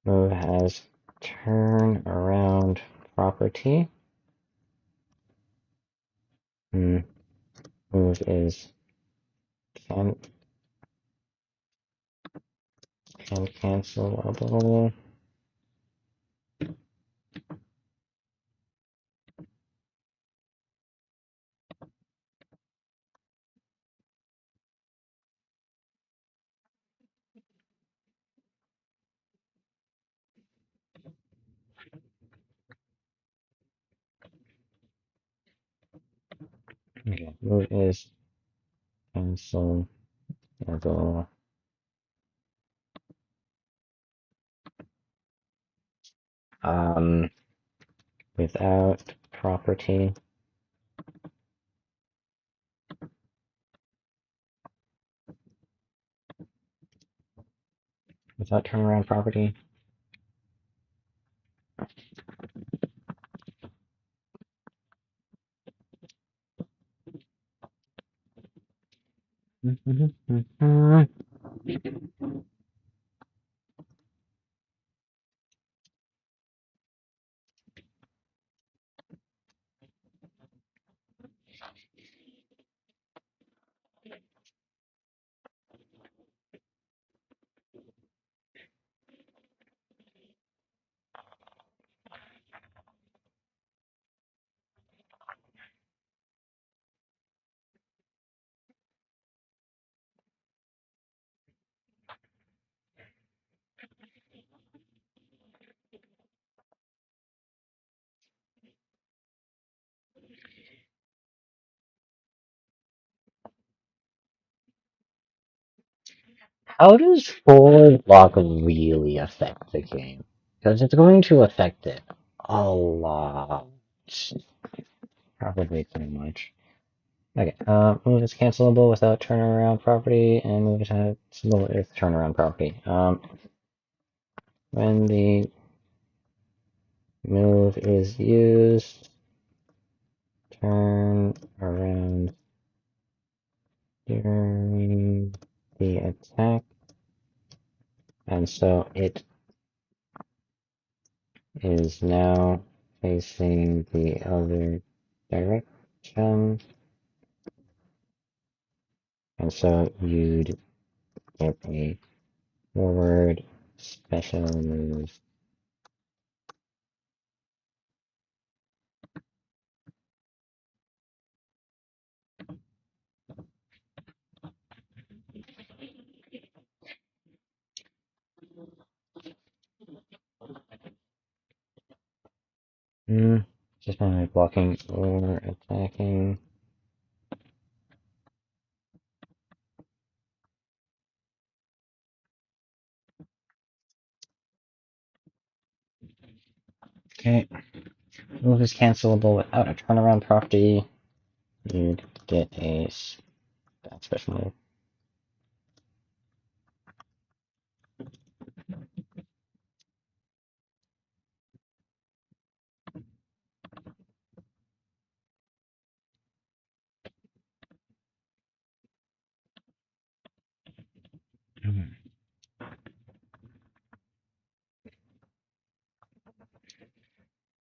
Move has turn around property. Move is can cancelable. Okay. Move is cancelable. Um, Without property. Without turnaround property. How does forward block really affect the game? Because it's going to affect it a lot. Probably pretty much. Okay, move is cancelable without turnaround property, and move is cancelable with turnaround property. When the move is used, turn around during the attack, and so it is now facing the other direction, and so you'd get a forward special move. Just by blocking or attacking. Okay, move is cancelable without a turnaround property. You'd get a special move.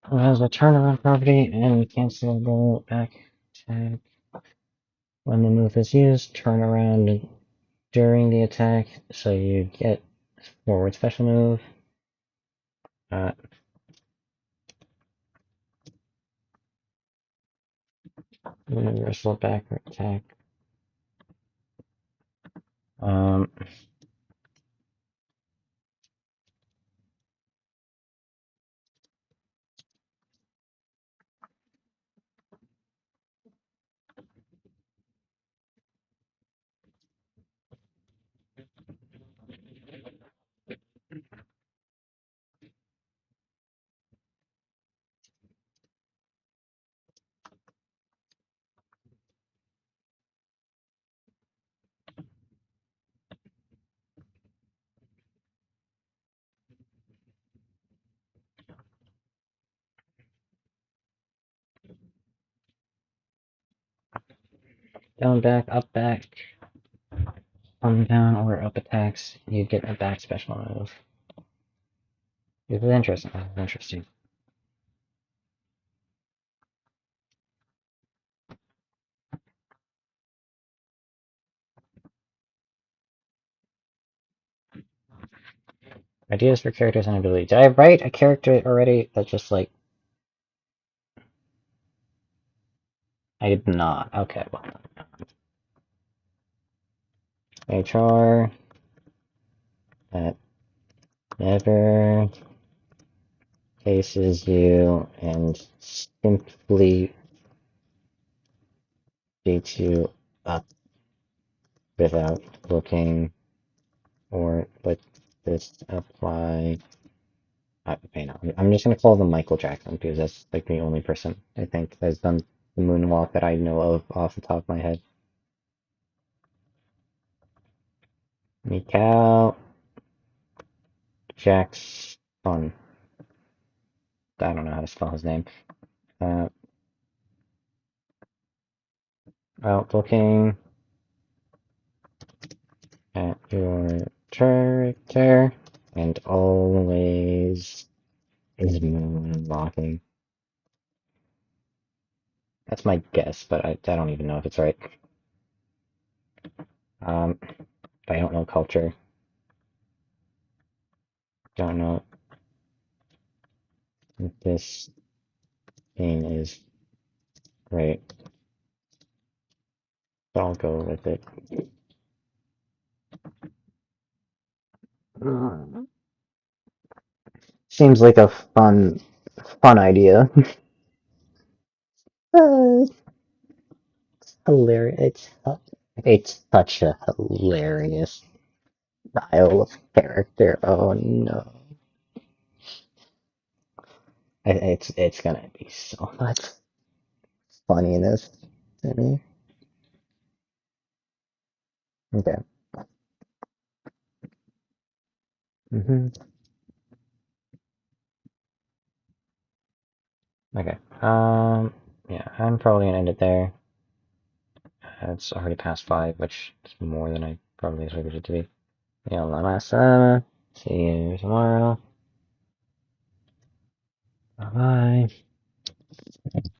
Who has a turnaround property and cancelable back attack. When the move is used, turn around during the attack, so you get forward special move. Universal back attack. Um, down, back, down, or up attacks, you get a back special move. This is interesting. Interesting. Ideas for characters and abilities. Did I write a character already that just like I did not? Okay, well, HR that never faces you and simply beats you up without looking, or let this apply. Okay, no, I'm just gonna call them Michael Jackson because that's like the only person I think that's done the moonwalk that I know of off the top of my head. Mikal Jackson. I don't know how to spell his name. Uh, Out looking at your character and always is moonwalking. That's my guess, but I don't even know if it's right. Um, I don't know culture. Don't know if this thing is right. But I'll go with it. Seems like a fun idea. Hilarious. It's such a hilarious style of character. Oh no. It's gonna be so much funniness to me. Okay. Okay. Yeah, I'm probably gonna end it there. It's already past 5, which is more than I probably expected it to be. Yeah, last see you tomorrow. Bye bye.